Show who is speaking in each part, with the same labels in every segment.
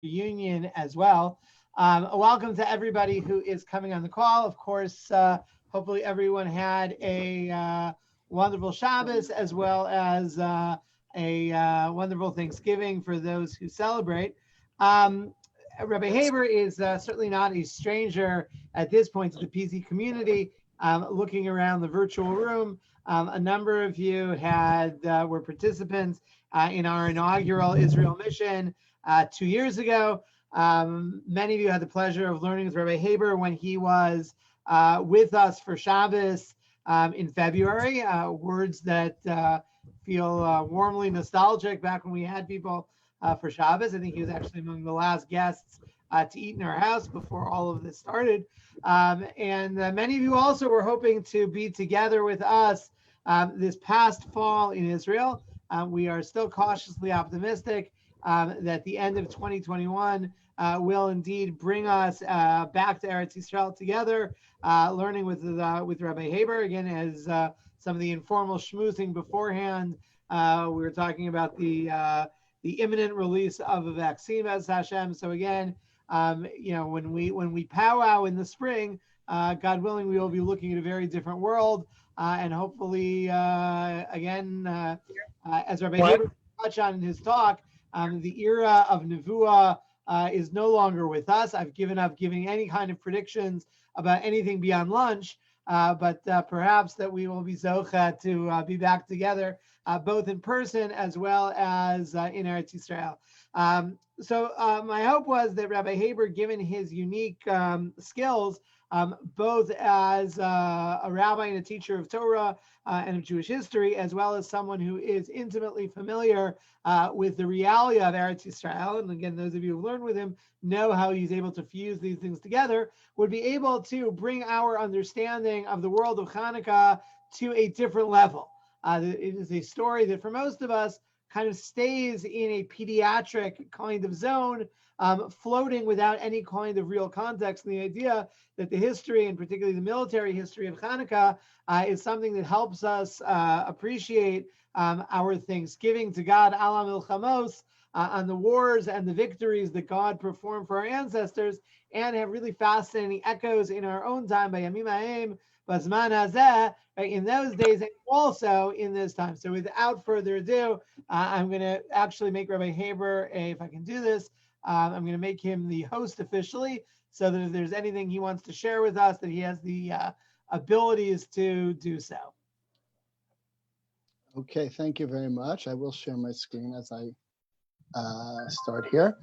Speaker 1: reunion as well. Welcome to everybody who is coming on the call. Of course, hopefully everyone had a wonderful Shabbos as well as a wonderful Thanksgiving for those who celebrate. Rabbi Haber is certainly not a stranger at this point to the PC community. Looking around the virtual room, a number of you were participants in our inaugural Israel mission 2 years ago. Many of you had the pleasure of learning with Rabbi Haber when he was with us for Shabbos in February. Words that feel warmly nostalgic back when we had people for Shabbos. I think he was actually among the last guests to eat in our house before all of this started. And many of you also were hoping to be together with us this past fall in Israel. We are still cautiously optimistic that the end of 2021 will indeed bring us back to Eretz Yisrael together, learning with Rabbi Haber. Again, as some of the informal schmoozing beforehand, we were talking about the imminent release of a vaccine, as Hashem. So again, when we powwow in the spring, God willing, we will be looking at a very different world, and hopefully, again, as Rabbi Haber touched on in his talk, the era of Nevuah is no longer with us. I've given up giving any kind of predictions about anything beyond lunch, but perhaps that we will be zocha to be back together, both in person as well as in Eretz Yisrael. So my hope was that Rabbi Haber, given his unique skills, both as a rabbi and a teacher of Torah and of Jewish history, as well as someone who is intimately familiar with the reality of Eretz Yisrael, and again, those of you who learned with him know how he's able to fuse these things together, would be able to bring our understanding of the world of Chanukah to a different level. It is a story that for most of us kind of stays in a pediatric kind of zone, floating without any kind of real context. And the idea that the history, and particularly the military history of Chanukah, is something that helps us appreciate our thanksgiving to God, Ala Milchamos, on the wars and the victories that God performed for our ancestors, and have really fascinating echoes in our own time by Yamim Ha'em, Bazman Hazeh, right, in those days and also in this time. So without further ado, I'm going to actually make Rabbi Haber, if I can do this, I'm going to make him the host officially, so that if there's anything he wants to share with us, that he has the abilities to do so.
Speaker 2: Okay, thank you very much. I will share my screen as I start here.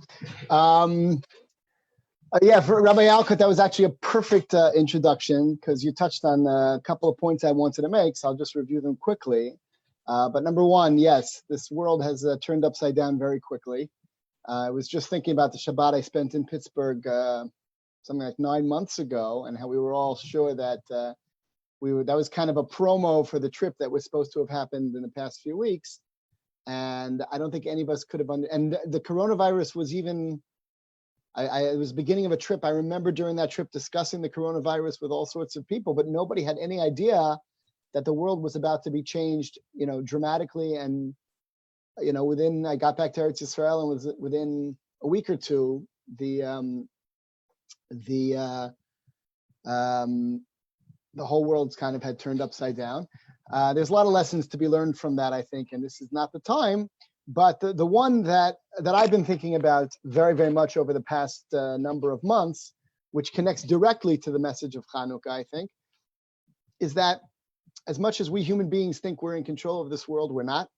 Speaker 2: Yeah, for Rabbi Alkut, that was actually a perfect introduction, because you touched on a couple of points I wanted to make, so I'll just review them quickly. But number one, yes, this world has turned upside down very quickly. I was just thinking about the Shabbat I spent in Pittsburgh something like 9 months ago, and how we were all sure that that was kind of a promo for the trip that was supposed to have happened in the past few weeks. And I don't think any of us could have and the coronavirus was even, it was the beginning of a trip. I remember during that trip discussing the coronavirus with all sorts of people, but nobody had any idea that the world was about to be changed, dramatically. And, I got back to Eretz Yisrael, and within a week or two, the whole world's kind of had turned upside down. There's a lot of lessons to be learned from that, I think, and this is not the time. But the one that I've been thinking about very, very much over the past number of months, which connects directly to the message of Chanukah, I think, is that as much as we human beings think we're in control of this world, we're not.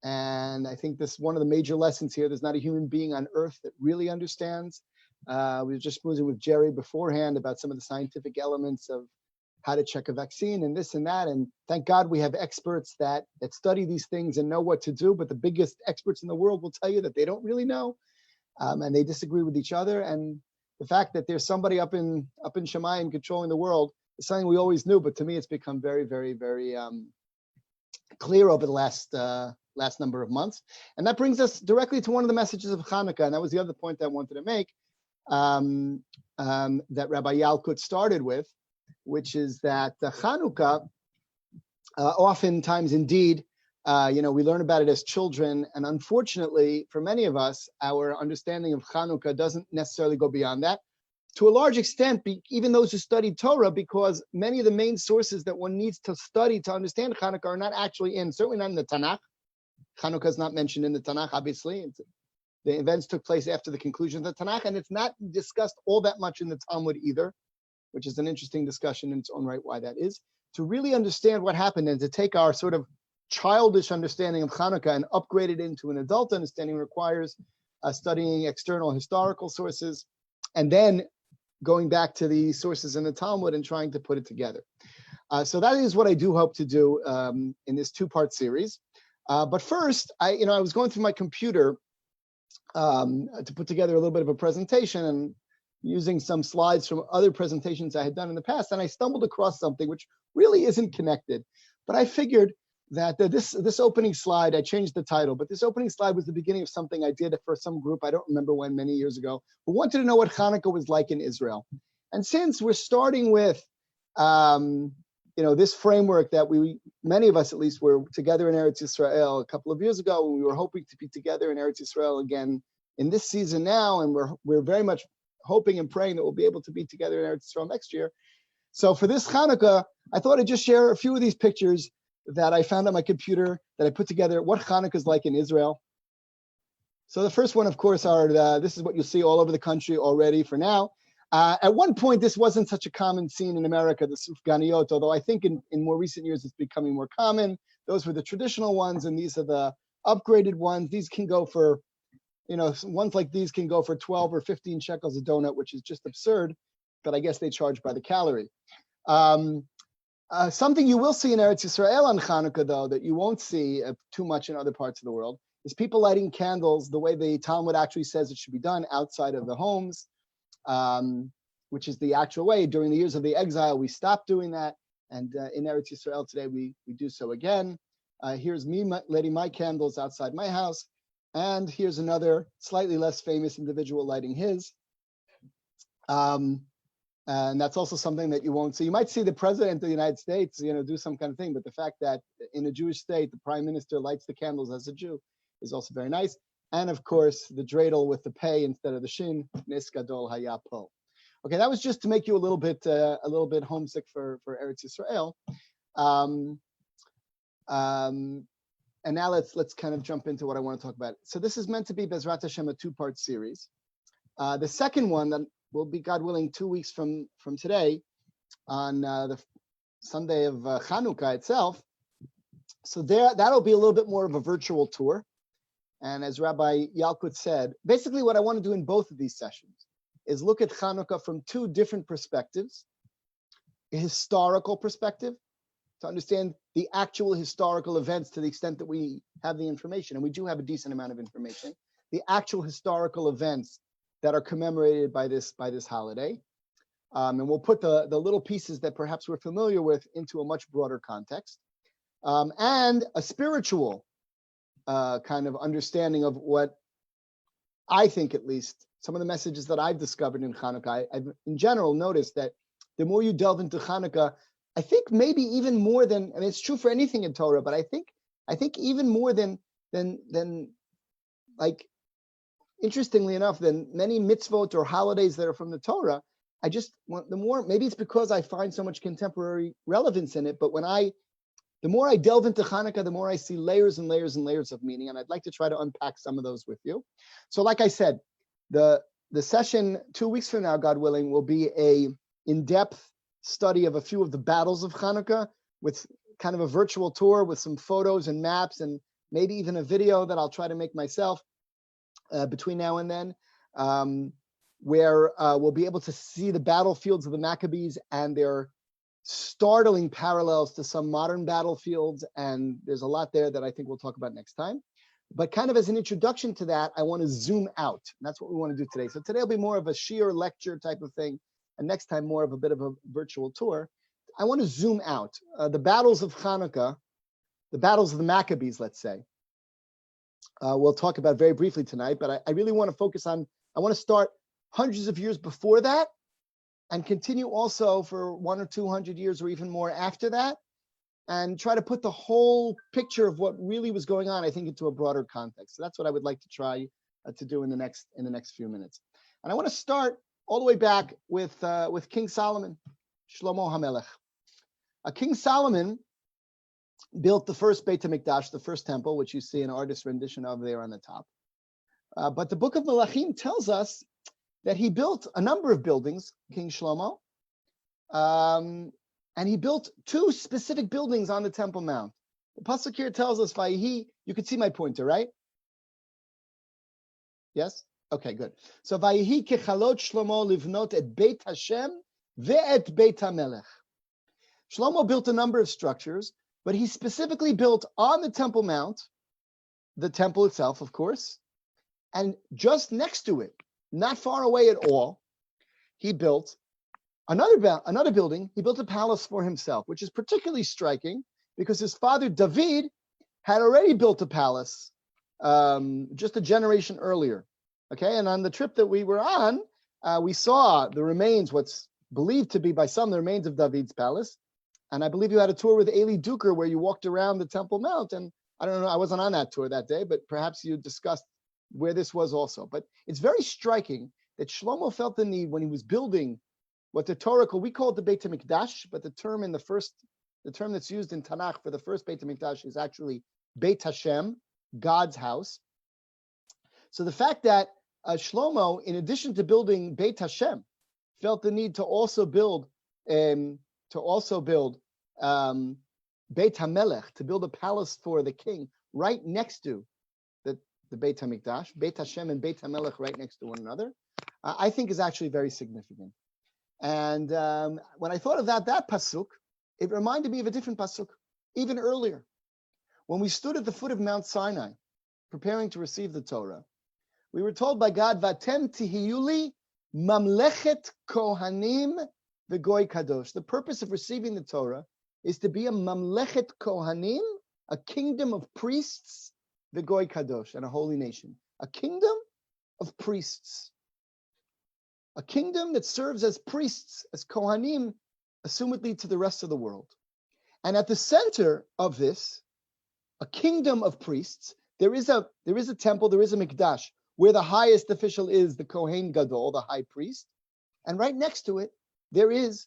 Speaker 2: And I think this one of the major lessons here, there's not a human being on earth that really understands. We were just moving with Jerry beforehand about some of the scientific elements of how to check a vaccine and this and that. And thank God we have experts that study these things and know what to do. But the biggest experts in the world will tell you that they don't really know, and they disagree with each other. And the fact that there's somebody up in Shemayim controlling the world is something we always knew. But to me, it's become very, very, very clear over the last number of months. And that brings us directly to one of the messages of Chanukah. And that was the other point that I wanted to make, that Rabbi Yalkut started with, which is that Chanukah oftentimes indeed We learn about it as children, and unfortunately, for many of us, our understanding of Chanukah doesn't necessarily go beyond that. To a large extent, even those who study Torah, because many of the main sources that one needs to study to understand Chanukah are not actually certainly not in the Tanakh. Chanukah is not mentioned in the Tanakh, obviously. The events took place after the conclusion of the Tanakh, and it's not discussed all that much in the Talmud either, which is an interesting discussion in its own right why that is. To really understand what happened and to take our sort of childish understanding of Chanukah and upgrade it into an adult understanding requires studying external historical sources and then going back to the sources in the Talmud and trying to put it together. So that is what I do hope to do in this two-part series. But first, I was going through my computer to put together a little bit of a presentation and using some slides from other presentations I had done in the past, and I stumbled across something which really isn't connected. But I figured that this opening slide, I changed the title, but this opening slide was the beginning of something I did for some group, I don't remember when, many years ago, who wanted to know what Hanukkah was like in Israel. And since we're starting with, this framework that many of us at least, were together in Eretz Yisrael a couple of years ago, we were hoping to be together in Eretz Yisrael again in this season now, and we're very much hoping and praying that we'll be able to be together in Eretz Yisrael next year. So for this Hanukkah, I thought I'd just share a few of these pictures that I found on my computer that I put together, what Hanukkah is like in Israel. So the first one, of course, this is what you'll see all over the country already for now. At one point, this wasn't such a common scene in America, the sufganiyot, although I think in more recent years, it's becoming more common. Those were the traditional ones, and these are the upgraded ones. These can go for, ones like these can go for 12 or 15 shekels a donut, which is just absurd, but I guess they charge by the calorie. Something you will see in Eretz Yisrael on Chanukah, though, that you won't see too much in other parts of the world, is people lighting candles the way the Talmud actually says it should be done outside of the homes, which is the actual way. During the years of the exile, we stopped doing that. And in Eretz Yisrael today, we do so again. Here's me lighting my candles outside my house. And here's another slightly less famous individual lighting his. And that's also something that you won't see. You might see the president of the United States, do some kind of thing, but the fact that in a Jewish state, the prime minister lights the candles as a Jew is also very nice. And of course, the dreidel with the pei instead of the shin, Nes Gadol Haya Po. Okay, that was just to make you a little bit homesick for Eretz Yisrael. And now let's kind of jump into what I want to talk about. So this is meant to be Bezrat Hashem, a two-part series. The second one that will be, God willing, 2 weeks from today, on the Sunday of Chanukah itself. So that'll be a little bit more of a virtual tour. And as Rabbi Yalkut said, basically what I want to do in both of these sessions is look at Chanukah from two different perspectives. A historical perspective, to understand the actual historical events to the extent that we have the information, and we do have a decent amount of information, the actual historical events that are commemorated by this holiday. And we'll put the little pieces that perhaps we're familiar with into a much broader context. And a spiritual kind of understanding of what I think, at least, some of the messages that I've discovered in Chanukah. I've in general noticed that the more you delve into Chanukah, I think maybe even more than, I mean, it's true for anything in Torah, but I think even more than like, interestingly enough, than many mitzvot or holidays that are from the Torah, I just want maybe it's because I find so much contemporary relevance in it, but the more I delve into Chanukah, the more I see layers and layers and layers of meaning, and I'd like to try to unpack some of those with you. So like I said, the session 2 weeks from now, God willing, will be a in-depth study of a few of the battles of Chanukah with kind of a virtual tour with some photos and maps and maybe even a video that I'll try to make myself between now and then, where we'll be able to see the battlefields of the Maccabees and their startling parallels to some modern battlefields. And there's a lot there that I think we'll talk about next time. But kind of as an introduction to that, I want to zoom out. And that's what we want to do today. So today will be more of a shiur lecture type of thing. And next time, more of a bit of a virtual tour. I want to zoom out. The battles of Chanukah, the battles of the Maccabees, let's say, we'll talk about very briefly tonight, but I really want to focus on, I want to start hundreds of years before that and continue also for 100 or 200 years or even more after that, and try to put the whole picture of what really was going on, I think, into a broader context. So that's what I would like to try to do in the next few minutes. And I want to start all the way back with King Solomon, Shlomo HaMelech. King Solomon built the first Beit HaMikdash, the first temple, which you see an artist's rendition of there on the top. But the book of Melachim tells us that he built a number of buildings, King Shlomo, and he built two specific buildings on the Temple Mount. The pasuk here tells us, "Vayihi." You can see my pointer, right? Yes. Okay, good. So, "Vayihi kechalot Shlomo livnot et Beit Hashem ve'et Beit HaMelech." Shlomo built a number of structures, but he specifically built on the Temple Mount, the temple itself, of course, and just next to it, not far away at all, he built another building. He built a palace for himself, which is particularly striking because his father David had already built a palace just a generation earlier. Okay, and on the trip that we were on, we saw the remains, what's believed to be by some the remains of David's palace. And I believe you had a tour with Eli Duker where you walked around the Temple Mount. And I don't know, I wasn't on that tour that day, but perhaps you discussed where this was also. But it's very striking that Shlomo felt the need when he was building what the Torah called, we call it the Beit HaMikdash, but the term that's used in Tanakh for the first Beit HaMikdash is actually Beit Hashem, God's house. So the fact that Shlomo, in addition to building Beit Hashem, felt the need to also build Beit HaMelech, to build a palace for the king right next to the Beit HaMikdash, Beit Hashem and Beit HaMelech right next to one another, I think is actually very significant. And when I thought of that pasuk, it reminded me of a different pasuk, even earlier. When we stood at the foot of Mount Sinai, preparing to receive the Torah, we were told by God, Vatem tihiyuli mamlechet kohanim v'goy kadosh. The purpose of receiving the Torah is to be a mamlechet kohanim, a kingdom of priests, v'goy kadosh, and a holy nation. A kingdom of priests. A kingdom that serves as priests, as kohanim, assumedly to the rest of the world. And at the center of this, a kingdom of priests, there is a temple, there is a mikdash, where the highest official is the Kohen Gadol, the high priest. And right next to it, there is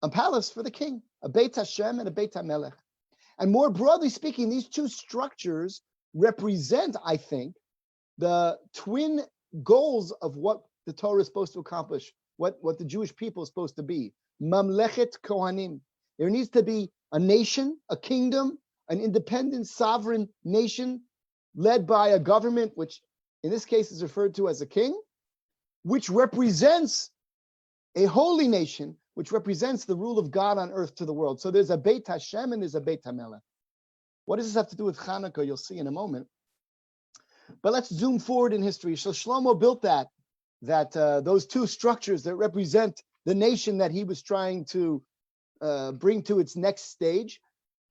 Speaker 2: a palace for the king, a Beit Hashem and a Beit HaMelech. And more broadly speaking, these two structures represent, I think, the twin goals of what the Torah is supposed to accomplish, what the Jewish people is supposed to be. Mamlechet Kohanim. There needs to be a nation, a kingdom, an independent, sovereign nation led by a government, which in this case is referred to as a king, which represents a holy nation, which represents the rule of God on earth to the world. So there's a Beit Hashem and there's a Beit HaMelech. What does this have to do with Chanukah? You'll see in a moment. But let's zoom forward in history. So Shlomo built those two structures that represent the nation that he was trying to bring to its next stage.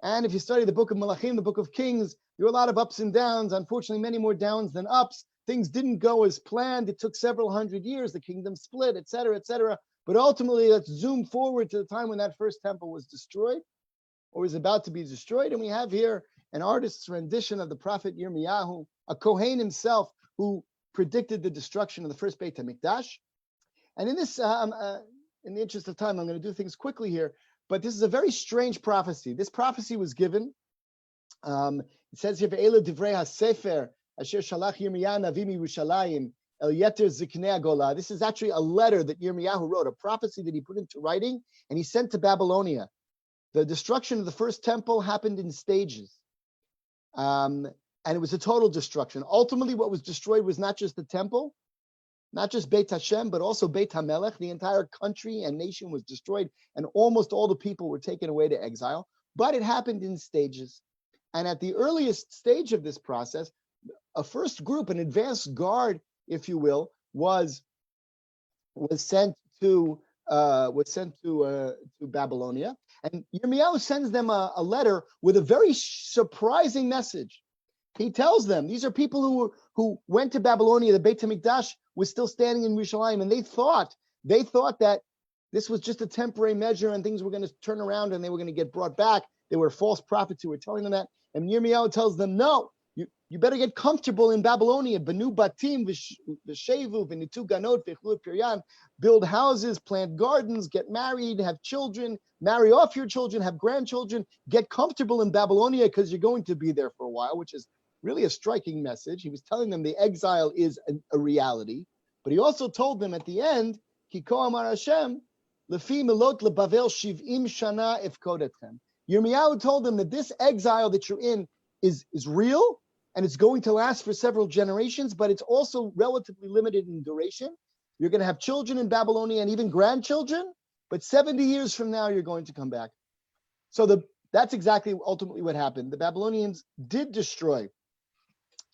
Speaker 2: And if you study the book of Melachim, the book of Kings, there were a lot of ups and downs. Unfortunately, many more downs than ups. Things didn't go as planned. It took several hundred years. The kingdom split, etc., etc. But ultimately, let's zoom forward to the time when that first temple was destroyed, or was about to be destroyed. And we have here an artist's rendition of the prophet Yirmiyahu, a Kohen himself, who predicted the destruction of the first Beit HaMikdash. And in this, in the interest of time, I'm going to do things quickly here, but this is a very strange prophecy. This prophecy was given, it says here, Ve'elu divrei hasefer, asher shalach Yirmiyahu navi miYerushalayim, el yeter ziknei hagolah. This is actually a letter that Yirmiyahu wrote, a prophecy that he put into writing, and he sent to Babylonia. The destruction of the first temple happened in stages. And it was a total destruction. Ultimately, what was destroyed was not just the temple, not just Beit Hashem, but also Beit HaMelech. The entire country and nation was destroyed, and almost all the people were taken away to exile. But it happened in stages. And at the earliest stage of this process, a first group, an advanced guard, if you will, was sent to Babylonia. And Yirmiyahu sends them a letter with a very surprising message. He tells them, these are people who went to Babylonia, the Beit HaMikdash was still standing in Yerushalayim, and they thought that this was just a temporary measure and things were going to turn around and they were going to get brought back. There were false prophets who were telling them that. And Yirmiyahu tells them, no, you better get comfortable in Babylonia. Benu batim v'shevu v'nitu ganot v'chlu piryan. Build houses, plant gardens, get married, have children, marry off your children, have grandchildren. Get comfortable in Babylonia because you're going to be there for a while, which is really a striking message. He was telling them the exile is a reality, but he also told them at the end, Ki ko amar Hashem, lefi melot lebavel shiv'im shana efkod etchem. Yirmiyahu told them that this exile that you're in is real, and it's going to last for several generations, but it's also relatively limited in duration. You're going to have children in Babylonia and even grandchildren, but 70 years from now, you're going to come back. So that's exactly ultimately what happened. The Babylonians did destroy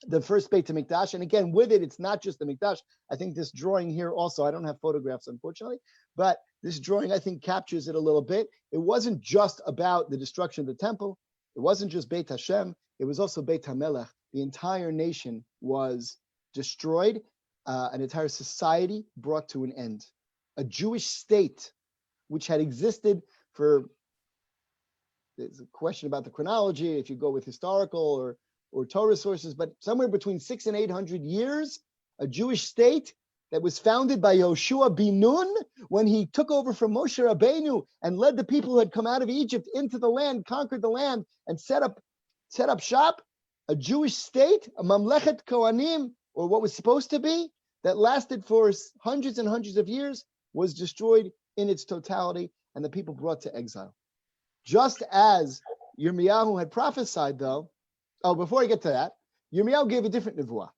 Speaker 2: the first Beit HaMikdash, and again, with it, it's not just the Mikdash. I think this drawing here also, I don't have photographs, unfortunately, but this drawing, I think, captures it a little bit. It wasn't just about the destruction of the temple. It wasn't just Beit Hashem. It was also Beit HaMelech. The entire nation was destroyed, an entire society brought to an end. A Jewish state, which had existed for, there's a question about the chronology, if you go with historical or Torah sources, but somewhere between 600 and 800 years, a Jewish state that was founded by Yoshua bin Nun when he took over from Moshe Rabbeinu and led the people who had come out of Egypt into the land, conquered the land, and set up shop. A Jewish state, a Mamlechet Kohanim, or what was supposed to be, that lasted for hundreds and hundreds of years, was destroyed in its totality, and the people brought to exile. Just as Yirmiyahu had prophesied, though. Oh, before I get to that, Yirmiyahu gave a different nevuah.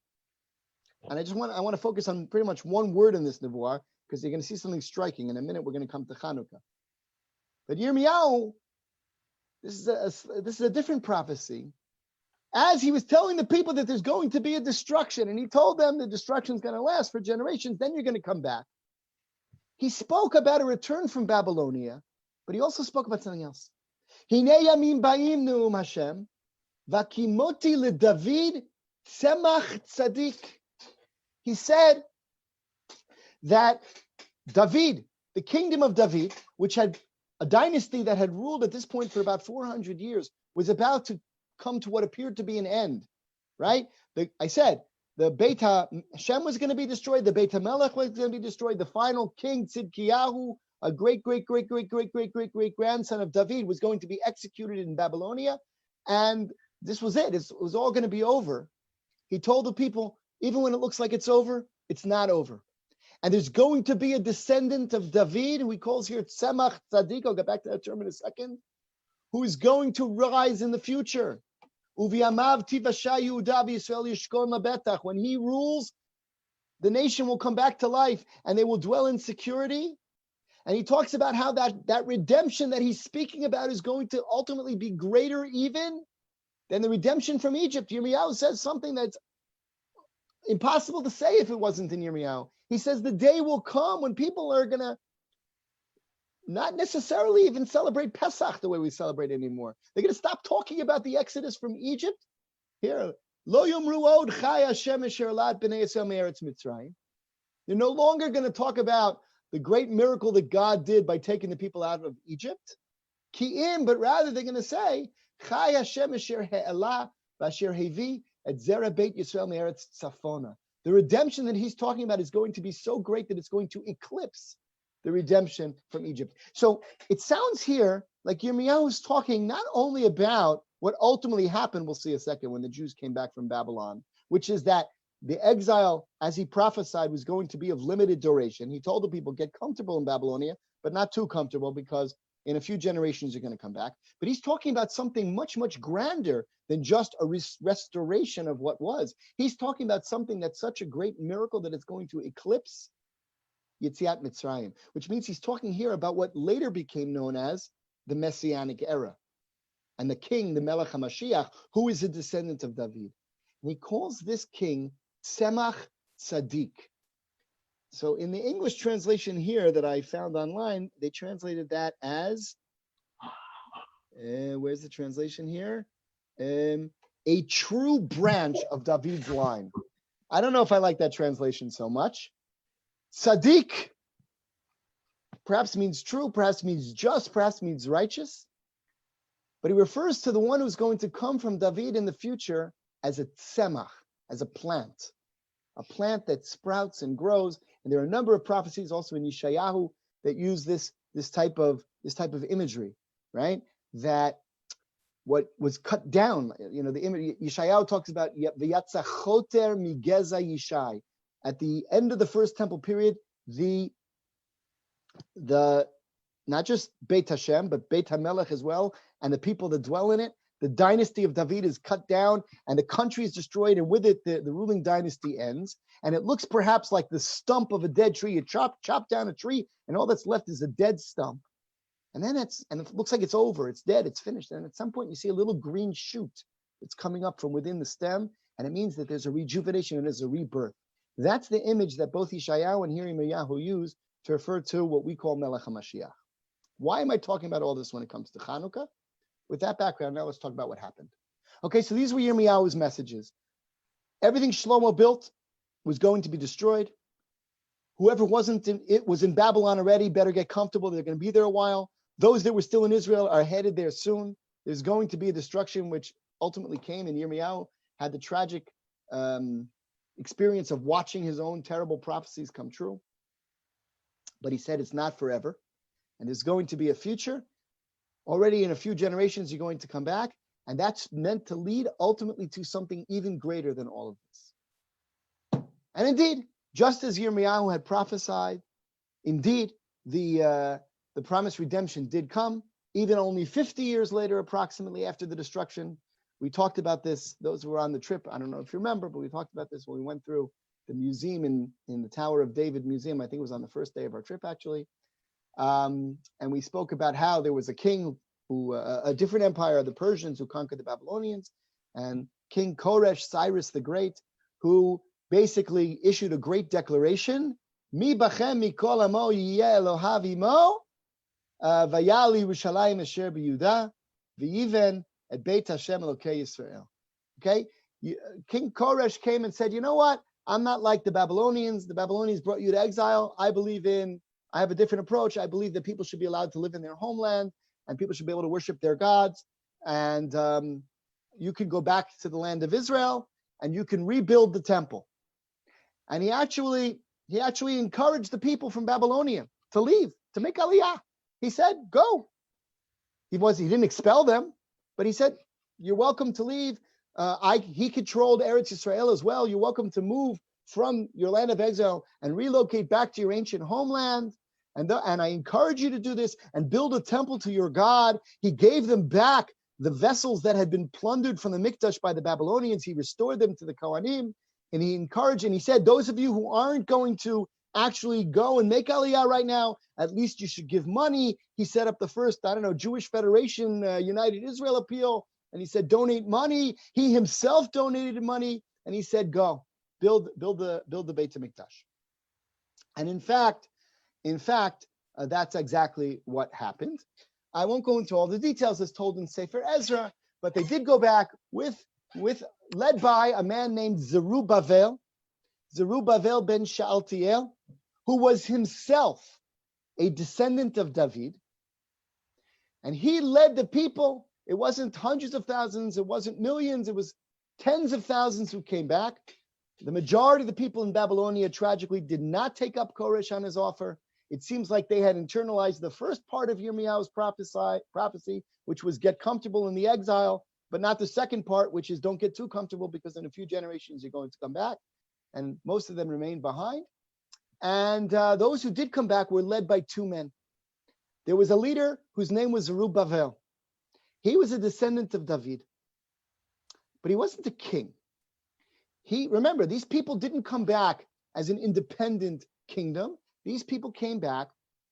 Speaker 2: And I want to focus on pretty much one word in this nevuah, because you're going to see something striking. In a minute, we're going to come to Chanukah. But Yirmiyahu, this is a different prophecy. As he was telling the people that there's going to be a destruction, and he told them the destruction is going to last for generations, then you're going to come back. He spoke about a return from Babylonia, but he also spoke about something else. Hinei yamim ba'im ne'um Hashem, v'akimoti leDavid semach tzadik. He said that David, the kingdom of David, which had a dynasty that had ruled at this point for about 400 years, was about to come to what appeared to be an end, right? I said the Beit Hashem was going to be destroyed, the Beit HaMelech was going to be destroyed, the final king, Tzidkiyahu, a great grandson of David, was going to be executed in Babylonia, and this was it. It was all going to be over. He told the people, even when it looks like it's over, it's not over. And there's going to be a descendant of David, who he calls here Tzemach Tzadik, I'll get back to that term in a second, who is going to rise in the future. When he rules, the nation will come back to life and they will dwell in security. And he talks about how that redemption that he's speaking about is going to ultimately be greater even than the redemption from Egypt. Yirmiyahu says something that's impossible to say if it wasn't in Yirmiyahu. He says the day will come when people are going to not necessarily even celebrate Pesach the way we celebrate anymore. They're going to stop talking about the Exodus from Egypt. Here, Lo yomru od chai Hashem asher lat b'nei Yisrael me'eretz Mitzrayim. They're no longer going to talk about the great miracle that God did by taking the people out of Egypt. Ki'im, but rather they're going to say, chai Hashem asher he'elah v'asher hevi et zera beit Yisrael me'eretz tzafona. The redemption that he's talking about is going to be so great that it's going to eclipse the redemption from Egypt. So it sounds here like Yirmiyahu is talking not only about what ultimately happened, we'll see a second, when the Jews came back from Babylon, which is that the exile, as he prophesied, was going to be of limited duration. He told the people, get comfortable in Babylonia, but not too comfortable, because in a few generations you're going to come back. But he's talking about something much, much grander than just a restoration of what was. He's talking about something that's such a great miracle that it's going to eclipse Yetziat Mitzrayim, which means he's talking here about what later became known as the Messianic era, and the king, the Melech HaMashiach, who is a descendant of David. And he calls this king Tzemach Tzadik. So in the English translation here that I found online, they translated that as, where's the translation here? A true branch of David's line. I don't know if I like that translation so much. Tzaddik perhaps means true, perhaps means just, perhaps means righteous. But he refers to the one who's going to come from David in the future as a tzemach, as a plant that sprouts and grows. And there are a number of prophecies also in Yeshayahu that use this type of imagery, right? That what was cut down, the image, Yeshayahu talks about v'yatza choter migeza Yishai. At the end of the first temple period, the not just Beit Hashem, but Beit HaMelech as well, and the people that dwell in it, the dynasty of David is cut down, and the country is destroyed, and with it, the ruling dynasty ends. And it looks perhaps like the stump of a dead tree. You chop down a tree, and all that's left is a dead stump. And then it looks like it's over, it's dead, it's finished. And at some point, you see a little green shoot that's coming up from within the stem, and it means that there's a rejuvenation and there's a rebirth. That's the image that both Yeshayahu and Yirmiyahu use to refer to what we call Melech HaMashiach. Why am I talking about all this when it comes to Chanukah? With that background, now let's talk about what happened. Okay, so these were Yirmiyahu's messages. Everything Shlomo built was going to be destroyed. Whoever was in Babylon already, better get comfortable. They're going to be there a while. Those that were still in Israel are headed there soon. There's going to be a destruction, which ultimately came, and Yirmiyahu had the tragic experience of watching his own terrible prophecies come true. But he said it's not forever. And there's going to be a future. Already in a few generations, you're going to come back. And that's meant to lead ultimately to something even greater than all of this. And indeed, just as Yirmiyahu had prophesied, indeed, the promised redemption did come, even only 50 years later, approximately after the destruction. We talked about this, those who were on the trip, I don't know if you remember, but we talked about this when we went through the museum in the Tower of David Museum. I think it was on the first day of our trip, actually. And we spoke about how there was a king who, a different empire, the Persians, who conquered the Babylonians, and King Koresh, Cyrus the Great, who basically issued a great declaration, Mi bachem mikol amo yiyeh Elohav imo, vayali Yerushalayim asher b'Yehuda, v'yiven et Beit Hashem Elokei Yisrael. Okay, King Koresh came and said, you know what? I'm not like the Babylonians. The Babylonians brought you to exile. I have a different approach. I believe that people should be allowed to live in their homeland, and people should be able to worship their gods. And you can go back to the land of Israel, and you can rebuild the temple. And he actually encouraged the people from Babylonia to leave, to make aliyah. He said, go. He didn't expel them, but he said, you're welcome to leave. He controlled Eretz Yisrael as well. You're welcome to move from your land of exile and relocate back to your ancient homeland. And I encourage you to do this and build a temple to your God. He gave them back the vessels that had been plundered from the Mikdash by the Babylonians. He restored them to the Kohanim, and he encouraged, and he said, those of you who aren't going to actually go and make aliyah right now, at least you should give money. He set up the first, Jewish Federation, United Israel appeal, and he said, donate money. He himself donated money, and he said, go, build the Beit HaMikdash. And in fact, that's exactly what happened. I won't go into all the details as told in Sefer Ezra, but they did go back led by a man named Zerubbabel ben Shealtiel, who was himself a descendant of David. And he led the people. It wasn't hundreds of thousands, it wasn't millions, it was tens of thousands who came back. The majority of the people in Babylonia tragically did not take up Koresh on his offer. It seems like they had internalized the first part of Yirmiyahu's prophecy, which was get comfortable in the exile, but not the second part, which is don't get too comfortable because in a few generations you're going to come back. And most of them remained behind. And those who did come back were led by two men. There was a leader whose name was Zerubbabel. He was a descendant of David, but he wasn't a king. Remember, these people didn't come back as an independent kingdom. These people came back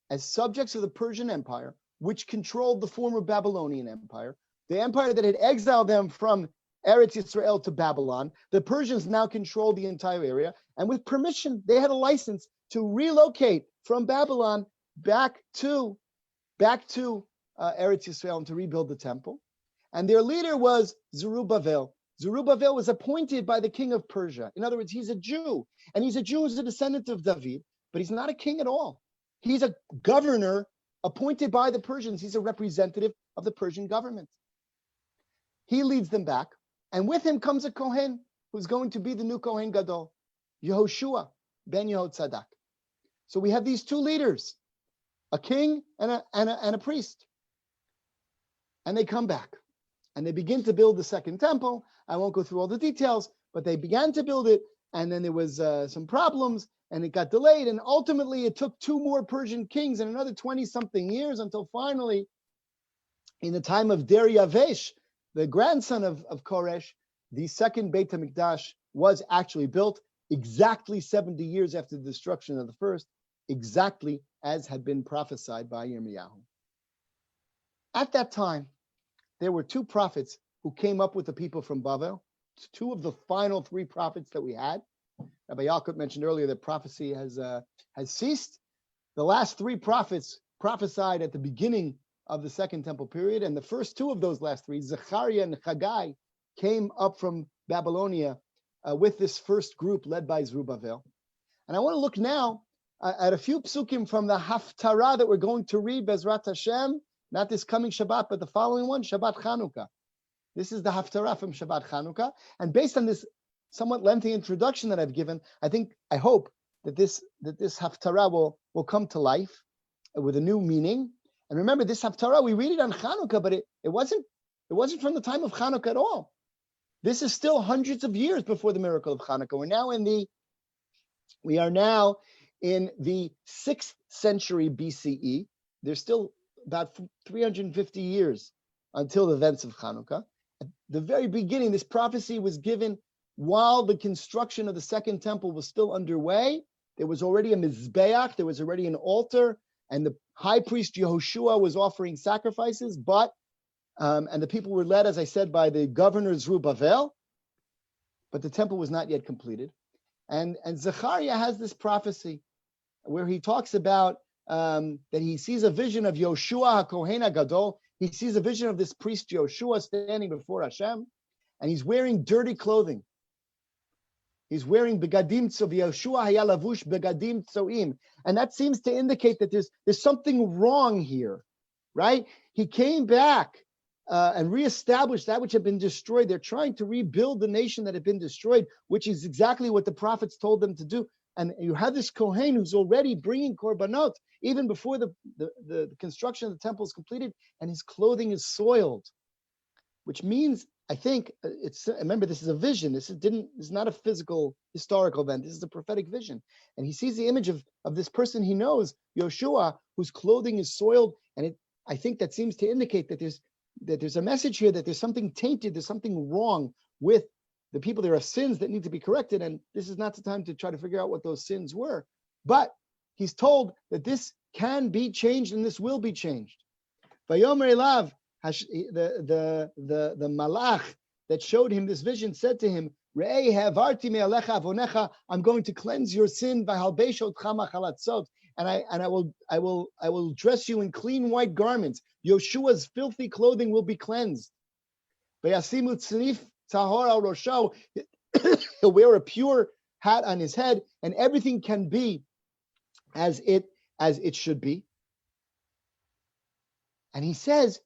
Speaker 2: as subjects of the Persian Empire, which controlled the former Babylonian Empire, the empire that had exiled them from Eretz Yisrael to Babylon. The Persians now controlled the entire area, and with permission, they had a license to relocate from Babylon back to Eretz Yisrael and to rebuild the temple. And their leader was Zerubbabel. Zerubbabel was appointed by the king of Persia. In other words, he's a Jew, and he's a Jew who's a descendant of David, but he's not a king at all. He's a governor appointed by the Persians. He's a representative of the Persian government. He leads them back, and with him comes a Kohen who's going to be the new Kohen Gadol, Yehoshua ben Yehotzadak. So we have these two leaders, a king and a priest. And they come back, and they begin to build the second temple. I won't go through all the details, but they began to build it, and then there was some problems, and it got delayed, and ultimately it took two more Persian kings and another 20-something years until finally, in the time of Dariavesh, the grandson of Koresh, the second Beit HaMikdash was actually built exactly 70 years after the destruction of the first, exactly as had been prophesied by Yirmiyahu. At that time, there were two prophets who came up with the people from Bavel, two of the final three prophets that we had. Rabbi Yaakov mentioned earlier that prophecy has ceased. The last three prophets prophesied at the beginning of the Second Temple period, and the first two of those last three, Zechariah and Haggai, came up from Babylonia with this first group led by Zerubbabel. And I want to look now at a few psukim from the Haftarah that we're going to read, Bezrat Hashem, not this coming Shabbat, but the following one, Shabbat Chanukah. This is the Haftarah from Shabbat Chanukah. And based on this somewhat lengthy introduction that I've given, I hope that this Haftarah will come to life with a new meaning. And remember, this Haftarah, we read it on Chanukah, but it wasn't from the time of Chanukah at all. This is still hundreds of years before the miracle of Chanukah. We are now in the 6th century BCE. There's still about 350 years until the events of Chanukah. At the very beginning, this prophecy was given while the construction of the second temple was still underway. There was already a Mizbeach, there was already an altar, and the high priest Yehoshua was offering sacrifices, and the people were led, as I said, by the governor Zerubbabel, but the temple was not yet completed. And Zechariah has this prophecy where he talks about that he sees a vision of Yoshua HaKohen HaGadol. He sees a vision of this priest Yoshua standing before Hashem, and he's wearing dirty clothing. He's wearing begadim tzov. Yoshua hayalavush begadim tzoim, and that seems to indicate that there's something wrong here, right? He came back and reestablished that which had been destroyed. They're trying to rebuild the nation that had been destroyed, which is exactly what the prophets told them to do. And you have this Kohen who's already bringing korbanot even before the construction of the temple is completed, and his clothing is soiled, which means, I think, remember, this is a vision. This is not a physical historical event. This is a prophetic vision. And he sees the image of this person he knows, Yoshua, whose clothing is soiled. And I think that seems to indicate that there's a message here that there's something tainted, there's something wrong with the people. There are sins that need to be corrected, and this is not the time to try to figure out what those sins were. But he's told that this can be changed and this will be changed. Vayomer elav, the malach that showed him this vision said to him, Re'ei havarti me'alecha avonecha, I'm going to cleanse your sin by halbeshot chama chalatzot, and I will dress you in clean white garments. Yoshua's filthy clothing will be cleansed. Vayasimu tzanif tahor al rosho, he'll wear a pure hat on his head, and everything can be as it should be. And he says,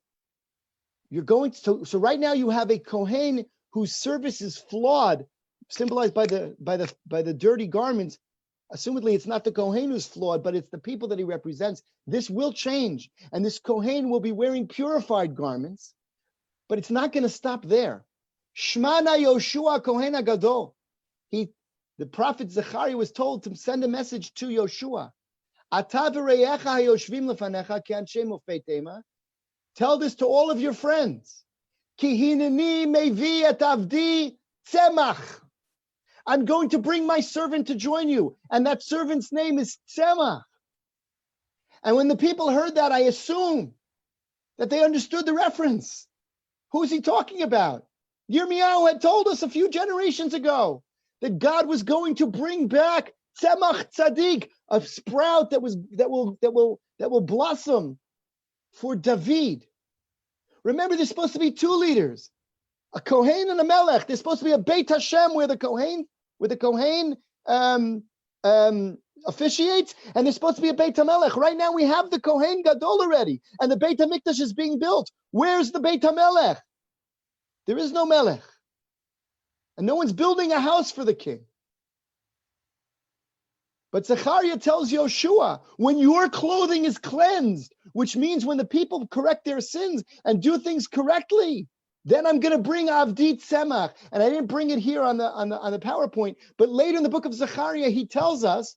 Speaker 2: you're going to, so right now you have a Kohen whose service is flawed, symbolized by the dirty garments. Assumedly, it's not the Kohen who's flawed, but it's the people that he represents. This will change, and this Kohen will be wearing purified garments, but it's not going to stop there. Shmana Yoshua Kohen HaGadol. The prophet Zechariah was told to send a message to Yoshua. Tell this to all of your friends. I'm going to bring my servant to join you, and that servant's name is Tzemach. And when the people heard that, I assume that they understood the reference. Who is he talking about? Yirmiyahu had told us a few generations ago that God was going to bring back Tzemach Tzadik, a sprout that will blossom for David. Remember, there's supposed to be two leaders, a Kohen and a Melech. There's supposed to be a Beit Hashem where the Kohen officiates, and there's supposed to be a Beit HaMelech. Right now we have the Kohen Gadol already, and the Beit HaMikdash is being built. Where's the Beit HaMelech? There is no melech. And no one's building a house for the king. But Zechariah tells Yoshua, when your clothing is cleansed, which means when the people correct their sins and do things correctly, then I'm going to bring Avdit Tzemach. And I didn't bring it here on the PowerPoint, but later in the book of Zechariah, he tells us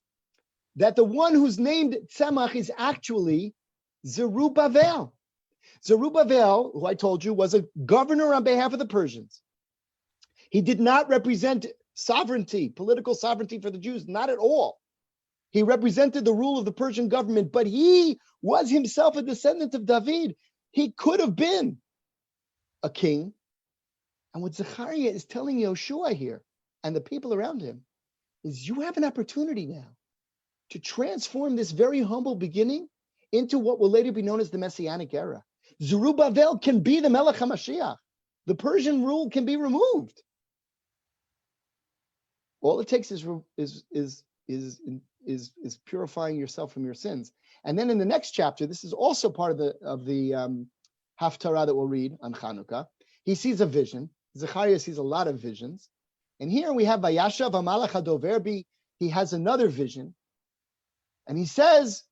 Speaker 2: that the one who's named Tzemach is actually Zerubbabel. Zerubbabel, who I told you was a governor on behalf of the Persians. He did not represent sovereignty, political sovereignty for the Jews, not at all. He represented the rule of the Persian government, but he was himself a descendant of David. He could have been a king. And what Zechariah is telling Yoshua here and the people around him is you have an opportunity now to transform this very humble beginning into what will later be known as the Messianic era. Zerubbabel can be the Melech HaMashiach. The Persian rule can be removed. All it takes is purifying yourself from your sins. And then in the next chapter, this is also part of the Haftarah that we'll read on Chanukah. He sees a vision. Zechariah sees a lot of visions. And here we have Vayashav HaMalach HaDover. He has another vision. And he says,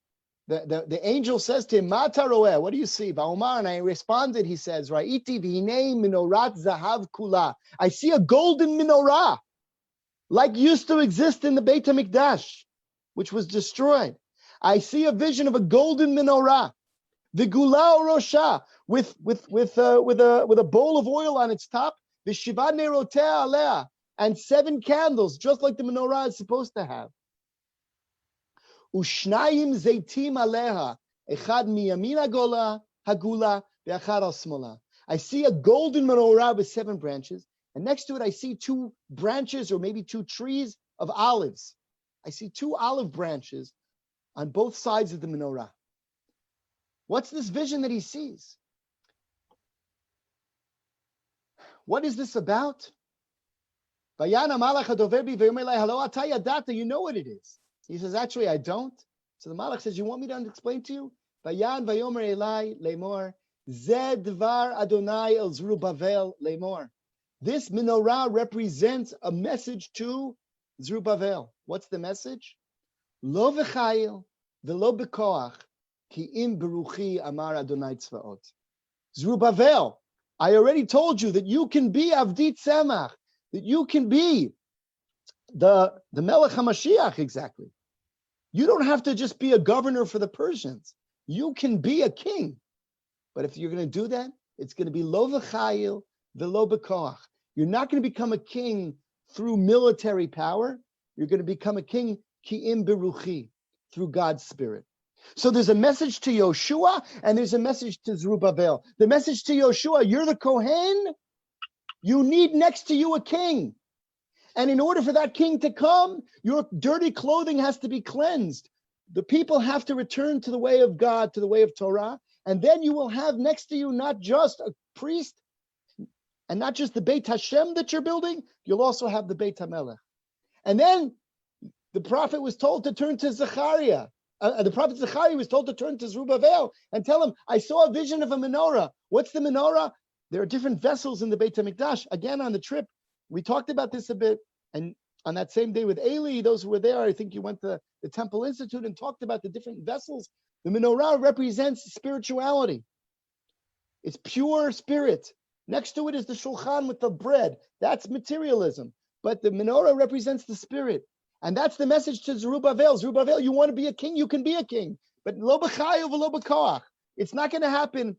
Speaker 2: the angel says to him, Ma taroeh, what do you see? Ba'omar, and I responded, he says, Ra'iti v'hinei minorat zahav kula. I see a golden menorah, like used to exist in the Beit HaMikdash, which was destroyed. I see a vision of a golden menorah, v'gula rosha, with a bowl of oil on its top, v'shiva nerotea alea, and 7 candles, just like the menorah is supposed to have. Ushnayim zeitim aleha, echad miyamin hagula ve'achad al smola. I see a golden menorah with 7 branches, and next to it I see 2 branches or maybe 2 trees of olives. I see 2 olive branches on both sides of the menorah. What's this vision that he sees? What is this about? You know what it is. He says, actually, I don't. So the Malach says, you want me to explain to you? Vayan vayomer elai lemor, zed dvar Adonai el Zerubbabel lemor. This menorah represents a message to Zerubbabel. What's the message? Lo v'chayil v'lo b'koach ki im beruchi amar Adonai tzvaot. Zerubbabel, I already told you that you can be Avdit Tzemach, that you can be the Melech HaMashiach exactly. You don't have to just be a governor for the Persians. You can be a king. But if you're going to do that, it's going to be lo v'chayil v'lo b'koach. You're not going to become a king through military power. You're going to become a king ki'im beruchi, through God's spirit. So there's a message to Yoshua and there's a message to Zerubbabel. The message to Yoshua, you're the Kohen. You need next to you a king. And in order for that king to come, your dirty clothing has to be cleansed. The people have to return to the way of God, to the way of Torah. And then you will have next to you not just a priest and not just the Beit Hashem that you're building, you'll also have the Beit HaMelech. And then the prophet was told to turn to Zechariah. The prophet Zechariah was told to turn to Zerubbabel and tell him, I saw a vision of a menorah. What's the menorah? There are different vessels in the Beit HaMikdash. Again, on the trip, we talked about this a bit, and on that same day with Eli, those who were there, I think you went to the Temple Institute and talked about the different vessels. The menorah represents spirituality. It's pure spirit. Next to it is the shulchan with the bread. That's materialism. But the menorah represents the spirit. And that's the message to Zerubbabel. Zerubbabel, you want to be a king? You can be a king. But lo b'chayu v'lo b'koach. It's not going to happen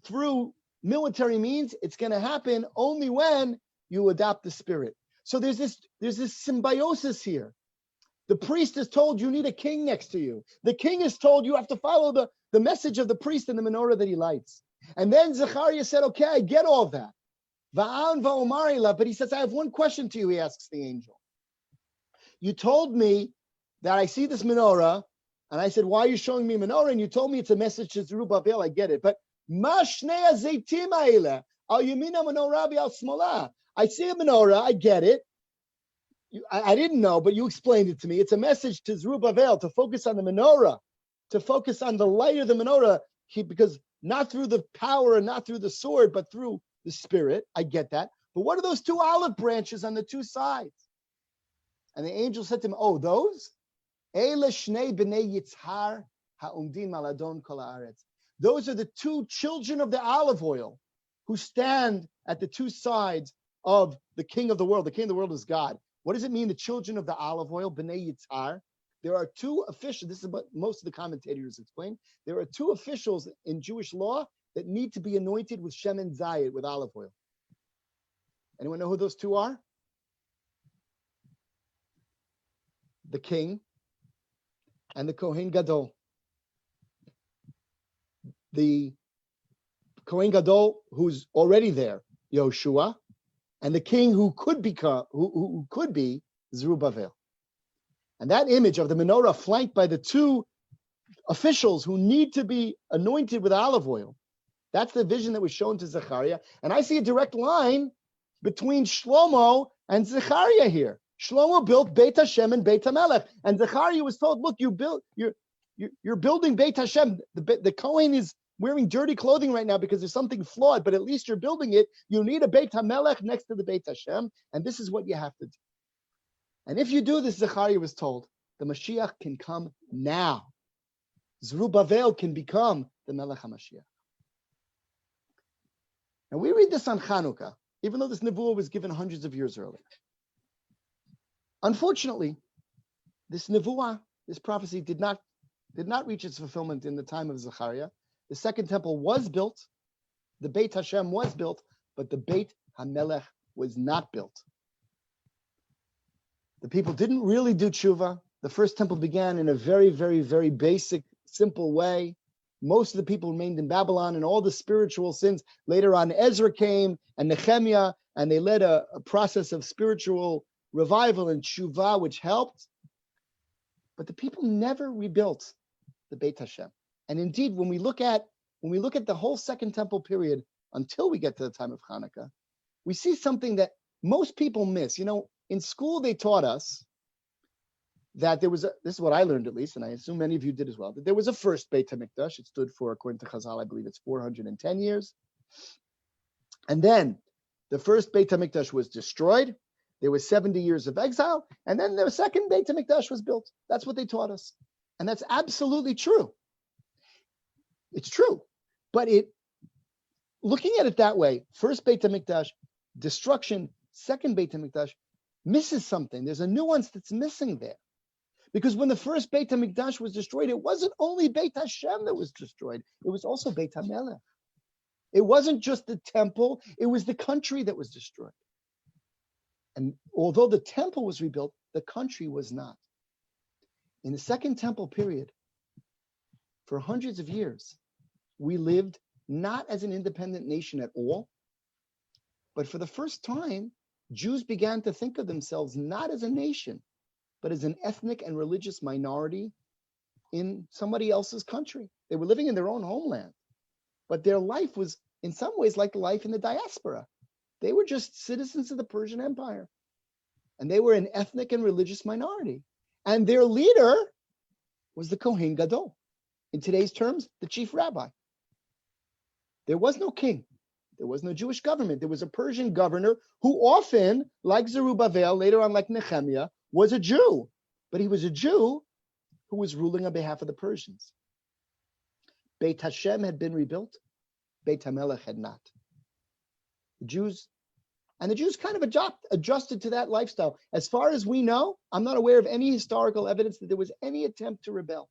Speaker 2: through military means. It's going to happen only when you adopt the spirit. So there's this symbiosis here. The priest is told you need a king next to you. The king is told you have to follow the message of the priest and the menorah that he lights. And then Zechariah said, okay, I get all that. But he says, I have one question to you, he asks the angel. You told me that I see this menorah, and I said, why are you showing me menorah? And you told me it's a message to Zerubbabel, I get it. But I see a menorah, I get it. I didn't know, but you explained it to me. It's a message to Zerubbabel to focus on the menorah, to focus on the light of the menorah, because not through the power and not through the sword, but through the spirit. I get that. But what are those two olive branches on the two sides? And the angel said to him, oh, those? Eile shnei b'nei Yitzhar ha'umdim aladon kol haaretz. Those are the two children of the olive oil who stand at the two sides of the king of the world. The king of the world is God. What does it mean, the children of the olive oil, b'nei Yitzhar? There are two officials, this is what most of the commentators explain. There are two officials in Jewish law that need to be anointed with shemen zayit, with olive oil. Anyone know who those two are? The king and the Kohen Gadol. The Kohen Gadol, who's already there, Yoshua, and the king who could become, who could be Zerubbabel. And that image of the menorah flanked by the two officials who need to be anointed with olive oil, that's the vision that was shown to Zechariah. And I see a direct line between Shlomo and Zechariah here. Shlomo built Beit Hashem and Beit HaMelech, and Zechariah was told, "Look, you're building Beit Hashem. The Kohen is wearing dirty clothing right now because there's something flawed, but at least you're building it. You need a Beit HaMelech next to the Beit Hashem, and this is what you have to do." And if you do this, Zechariah was told, the Mashiach can come now. Zerubbabel can become the Melech HaMashiach. And we read this on Chanukah, even though this nevuah was given hundreds of years earlier. Unfortunately, this nevuah, this prophecy did not reach its fulfillment in the time of Zechariah. The second temple was built, the Beit Hashem was built, but the Beit HaMelech was not built. The people didn't really do tshuva. The first temple began in a very, very, very basic, simple way. Most of the people remained in Babylon and all the spiritual sins. Later on, Ezra came and Nehemiah, and they led a process of spiritual revival and tshuva, which helped. But the people never rebuilt the Beit Hashem. And indeed, when we look at the whole Second Temple period until we get to the time of Hanukkah, we see something that most people miss. You know, in school they taught us that this is what I learned at least, and I assume many of you did as well, that there was a first Beit HaMikdash. It stood for, according to Chazal, I believe it's 410 years. And then the first Beit HaMikdash was destroyed. There was 70 years of exile, and then the second Beit HaMikdash was built. That's what they taught us. And that's absolutely true. It's true. But looking at it that way, first Beit HaMikdash, destruction, second Beit HaMikdash, misses something. There's a nuance that's missing there. Because when the first Beit HaMikdash was destroyed, it wasn't only Beit Hashem that was destroyed, it was also Beit HaMelech. It wasn't just the temple, it was the country that was destroyed. And although the temple was rebuilt, the country was not. In the Second Temple period, for hundreds of years, we lived not as an independent nation at all, but for the first time, Jews began to think of themselves not as a nation, but as an ethnic and religious minority in somebody else's country. They were living in their own homeland, but their life was in some ways like life in the diaspora. They were just citizens of the Persian Empire, and they were an ethnic and religious minority. And their leader was the Kohen Gadol. In today's terms, the chief rabbi. There was no king. There was no Jewish government. There was a Persian governor who often, like Zerubbabel, later on like Nehemiah, was a Jew. But he was a Jew who was ruling on behalf of the Persians. Beit Hashem had been rebuilt. Beit HaMelech had not. The Jews kind of adjusted to that lifestyle. As far as we know, I'm not aware of any historical evidence that there was any attempt to rebel.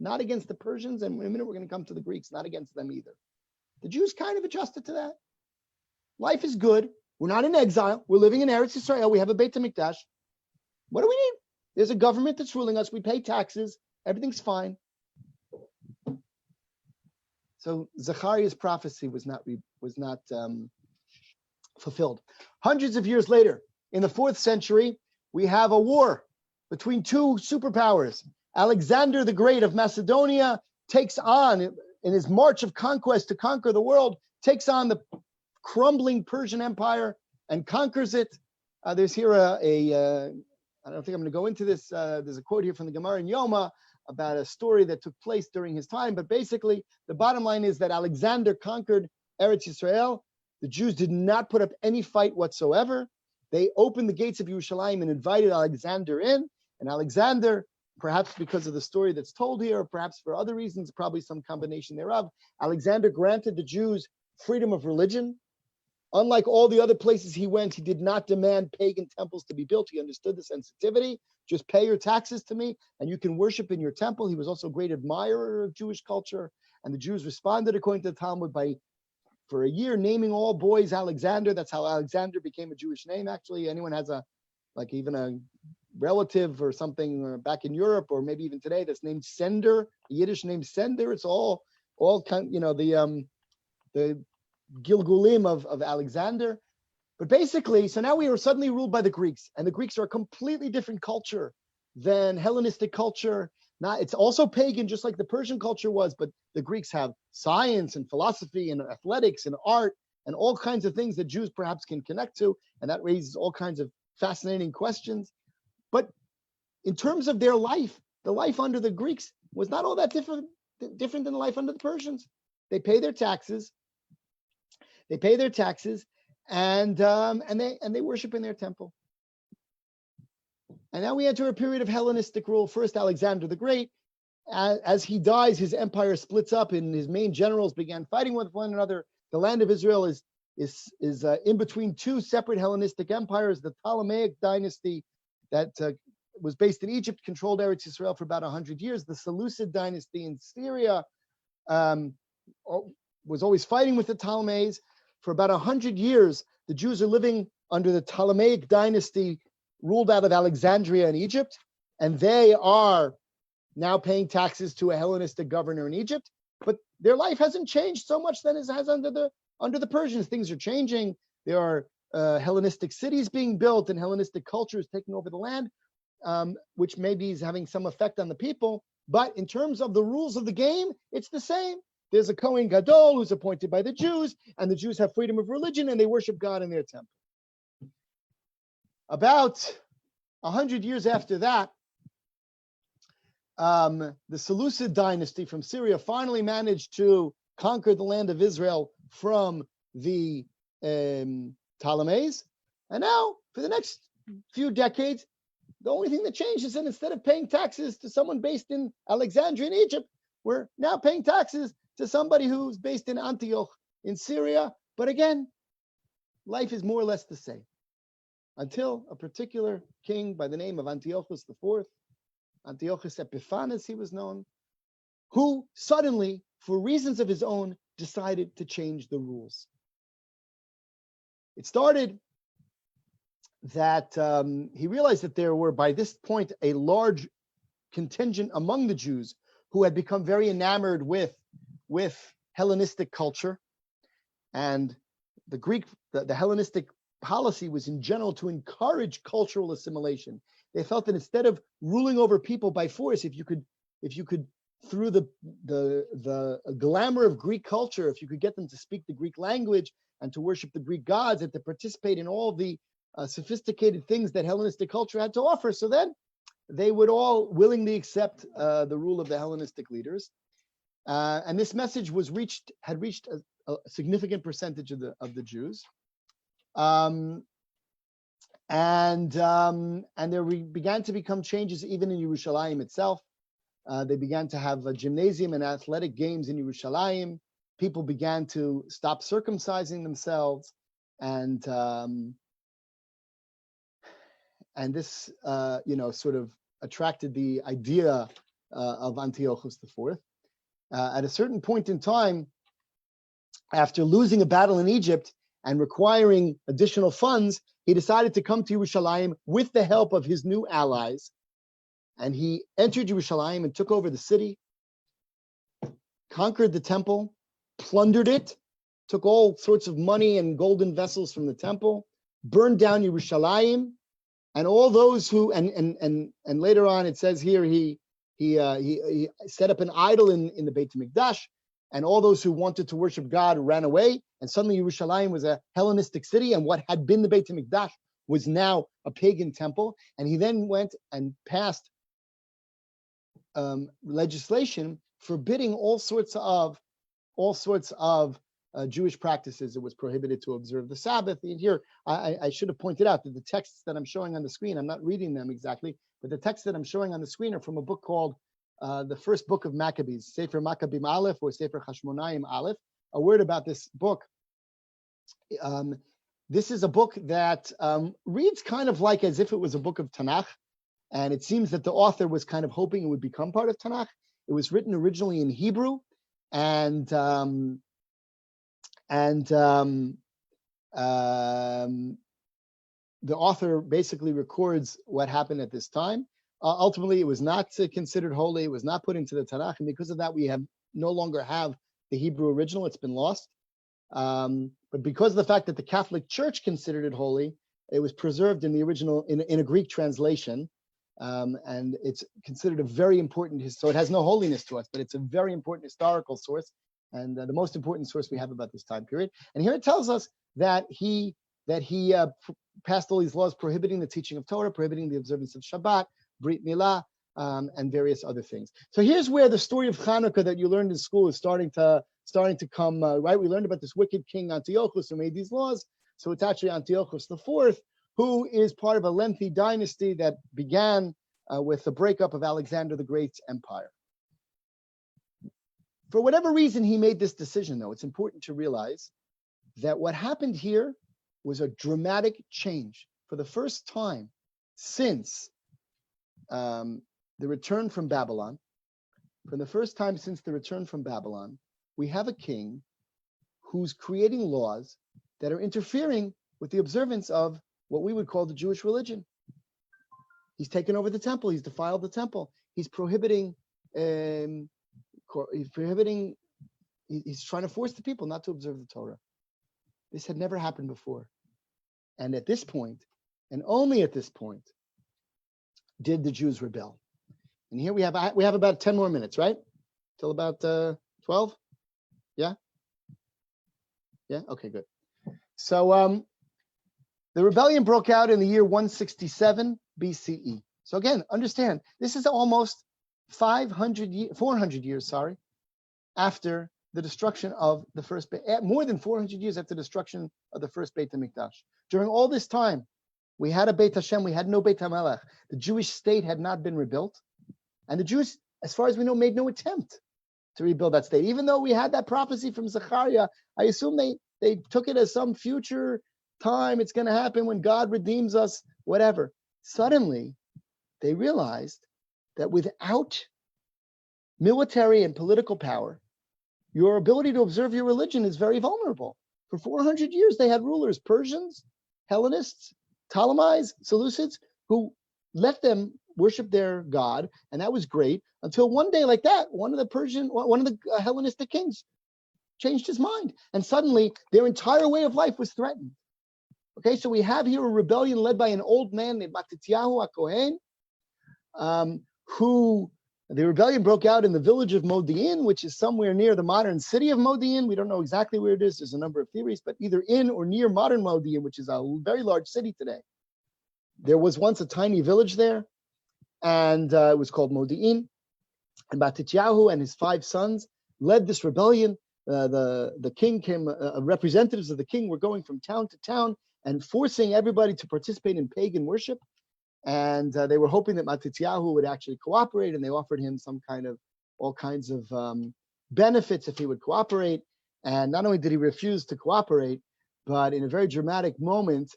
Speaker 2: Not against the Persians, and in a minute we're going to come to the Greeks, not against them either. The Jews kind of adjusted to that. Life is good. We're not in exile. We're living in Eretz Yisrael. We have a Beit HaMikdash. What do we need? There's a government that's ruling us. We pay taxes. Everything's fine. So Zechariah's prophecy was not fulfilled. Hundreds of years later, in the 4th century, we have a war between two superpowers. Alexander the Great of Macedonia takes on, in his march of conquest to conquer the world, takes on the crumbling Persian Empire and conquers it. There's here I don't think I'm going to go into this. There's a quote here from the Gemara in Yoma about a story that took place during his time. But basically, the bottom line is that Alexander conquered Eretz Yisrael. The Jews did not put up any fight whatsoever. They opened the gates of Yerushalayim and invited Alexander in. And Alexander, perhaps because of the story that's told here, or perhaps for other reasons, probably some combination thereof, Alexander granted the Jews freedom of religion. Unlike all the other places he went, he did not demand pagan temples to be built. He understood the sensitivity. Just pay your taxes to me, and you can worship in your temple. He was also a great admirer of Jewish culture. And the Jews responded, according to the Talmud, by, for a year, naming all boys Alexander. That's how Alexander became a Jewish name, actually. Anyone has even a relative or something back in Europe, or maybe even today, that's named Sender, the Yiddish name Sender. It's all kind, the Gilgulim of Alexander. But basically, so now we are suddenly ruled by the Greeks, and the Greeks are a completely different culture than Hellenistic culture. It's also pagan, just like the Persian culture was, but the Greeks have science and philosophy and athletics and art and all kinds of things that Jews perhaps can connect to, and that raises all kinds of fascinating questions. But in terms of their life, the life under the Greeks was not all that different than the life under the Persians. They pay their taxes. And they worship in their temple. And now we enter a period of Hellenistic rule. First, Alexander the Great. As he dies, his empire splits up, and his main generals began fighting with one another. The land of Israel is in between two separate Hellenistic empires. The Ptolemaic dynasty that was based in Egypt controlled Eretz Israel for about 100 years. The Seleucid dynasty in Syria was always fighting with the Ptolemies. For about 100 years, the Jews are living under the Ptolemaic dynasty ruled out of Alexandria in Egypt, and they are now paying taxes to a Hellenistic governor in Egypt. But their life hasn't changed so much than it has under the Persians. Things are changing. There are Hellenistic cities being built, and Hellenistic culture is taking over the land, which maybe is having some effect on the people. But in terms of the rules of the game, it's the same. There's a Kohen Gadol who's appointed by the Jews, and the Jews have freedom of religion, and they worship God in their temple. About 100 years after that, the Seleucid dynasty from Syria finally managed to conquer the land of Israel from the Ptolemies. And now, for the next few decades, the only thing that changed is that instead of paying taxes to someone based in Alexandria in Egypt, we're now paying taxes to somebody who's based in Antioch in Syria. But again, life is more or less the same. Until a particular king by the name of Antiochus IV, Antiochus Epiphanes he was known, who suddenly, for reasons of his own, decided to change the rules. It started that he realized that there were, by this point, a large contingent among the Jews who had become very enamored with Hellenistic culture. And the Hellenistic policy was in general to encourage cultural assimilation. They felt that instead of ruling over people by force, if you could through the glamour of Greek culture, if you could get them to speak the Greek language and to worship the Greek gods and to participate in all the sophisticated things that Hellenistic culture had to offer, so then they would all willingly accept the rule of the Hellenistic leaders. And this message had reached a significant percentage of the Jews. And there began to become changes even in Yerushalayim itself. They began to have a gymnasium and athletic games in Yerushalayim. People began to stop circumcising themselves, and this sort of attracted the idea of Antiochus IV. At a certain point in time, after losing a battle in Egypt and requiring additional funds, he decided to come to Yerushalayim with the help of his new allies. And he entered Yerushalayim and took over the city, conquered the temple, plundered it, took all sorts of money and golden vessels from the temple, burned down Yerushalayim, and all those who and later on it says here he set up an idol in the Beit HaMikdash, and all those who wanted to worship God ran away, and suddenly Yerushalayim was a Hellenistic city, and what had been the Beit HaMikdash was now a pagan temple. And he then went and passed legislation forbidding all sorts of Jewish practices, it was prohibited to observe the Sabbath. And here, I should have pointed out that the texts that I'm showing on the screen, I'm not reading them exactly, but the texts that I'm showing on the screen are from a book called the first book of Maccabees, Sefer Maccabim Aleph or Sefer Hashmonaim Aleph. A word about this book. This is a book that reads kind of like as if it was a book of Tanakh, and it seems that the author was kind of hoping it would become part of Tanakh. It was written originally in Hebrew, and the author basically records what happened at this time. Ultimately, it was not considered holy. It was not put into the Tanakh, and because of that, we no longer have the Hebrew original. It's been lost. But because of the fact that the Catholic Church considered it holy, it was preserved in the original, in a Greek translation, and it's considered a very important. So it has no holiness to us, but it's a very important historical source, and the most important source we have about this time period. And here it tells us that he passed all these laws prohibiting the teaching of Torah, prohibiting the observance of Shabbat, Brit Milah, and various other things. So here's where the story of Chanukah that you learned in school is starting to come, right? We learned about this wicked king Antiochus who made these laws. So it's actually Antiochus IV, who is part of a lengthy dynasty that began with the breakup of Alexander the Great's empire. For whatever reason he made this decision, though, it's important to realize that what happened here was a dramatic change. For the first time since the return from Babylon, we have a king who's creating laws that are interfering with the observance of what we would call the Jewish religion. He's taken over the temple. He's defiled the temple. He's prohibiting. He's trying to force the people not to observe the Torah. This had never happened before, and at this point, and only at this point, did the Jews rebel. And here we have about 10 more minutes, right? Till about 12? Yeah? Yeah? Okay, good. So the rebellion broke out in the year 167 BCE. So again, understand, this is almost 400 years, after the destruction of the first, more than 400 years after the destruction of the first Beit HaMikdash. During all this time, we had a Beit Hashem, we had no Beit HaMelech. The Jewish state had not been rebuilt. And the Jews, as far as we know, made no attempt to rebuild that state. Even though we had that prophecy from Zechariah, I assume they took it as some future time. It's going to happen when God redeems us, whatever. Suddenly, they realized that without military and political power, your ability to observe your religion is very vulnerable. For 400 years, they had rulers, Persians, Hellenists, Ptolemies, Seleucids, who let them worship their God, and that was great, until one day like that, one of the Hellenistic kings changed his mind, and suddenly their entire way of life was threatened. Okay, so we have here a rebellion led by an old man named Matityahu HaKohen, who the rebellion broke out in the village of Modi'in, which is somewhere near the modern city of Modi'in. We don't know exactly where it is. There's a number of theories, but either in or near modern Modi'in, which is a very large city today. There was once a tiny village there, and it was called Modi'in. And Matityahu and his 5 sons led this rebellion. The king came, representatives of the king were going from town to town and forcing everybody to participate in pagan worship. And they were hoping that Matityahu would actually cooperate, and they offered him all kinds of benefits if he would cooperate. And not only did he refuse to cooperate, but in a very dramatic moment,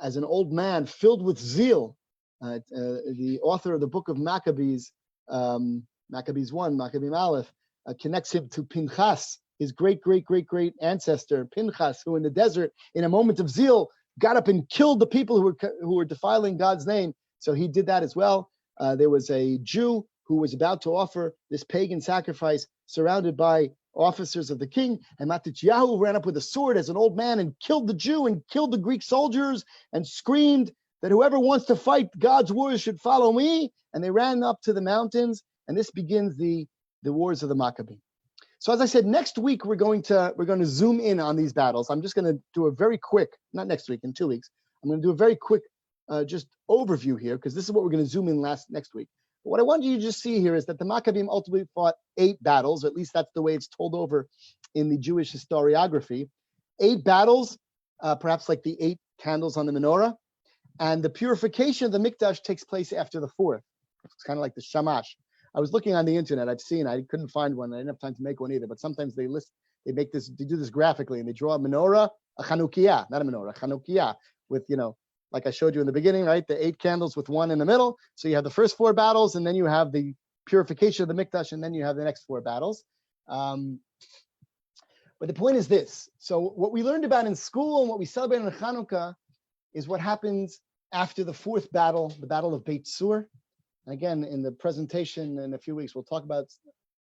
Speaker 2: as an old man filled with zeal, the author of the book of Maccabees, Maccabees 1, Maccabim Aleph, connects him to Pinchas, his great ancestor, Pinchas, who in the desert, in a moment of zeal, got up and killed the people who were defiling God's name. So he did that as well. There was a Jew who was about to offer this pagan sacrifice, surrounded by officers of the king, and Matityahu ran up with a sword as an old man and killed the Jew and killed the Greek soldiers and screamed that whoever wants to fight God's wars should follow me. And they ran up to the mountains, and this begins the wars of the Maccabee. So as I said, next week we're going to zoom in on these battles. I'm just going to do a very quick, not next week, in 2 weeks. I'm going to do a very quick just overview here, because this is what we're going to zoom in next week. But what I want you to just see here is that the Maccabees ultimately fought 8 battles, or at least that's the way it's told over in the Jewish historiography. 8 battles, perhaps like the 8 candles on the menorah, and the purification of the mikdash takes place after the 4th. It's kind of like the shamash. I was looking on the internet. I couldn't find one. I didn't have time to make one either. But sometimes they do this graphically, and they draw a menorah, a Chanukah, not a menorah, a Chanukah, with, like I showed you in the beginning, right? The 8 candles with 1 in the middle. So you have the first 4 battles, and then you have the purification of the mikdash, and then you have the next 4 battles. But the point is this. So what we learned about in school and what we celebrate on Chanukah is what happens after the 4th battle, the Battle of Beit Sur. And again, in the presentation in a few weeks, we'll talk about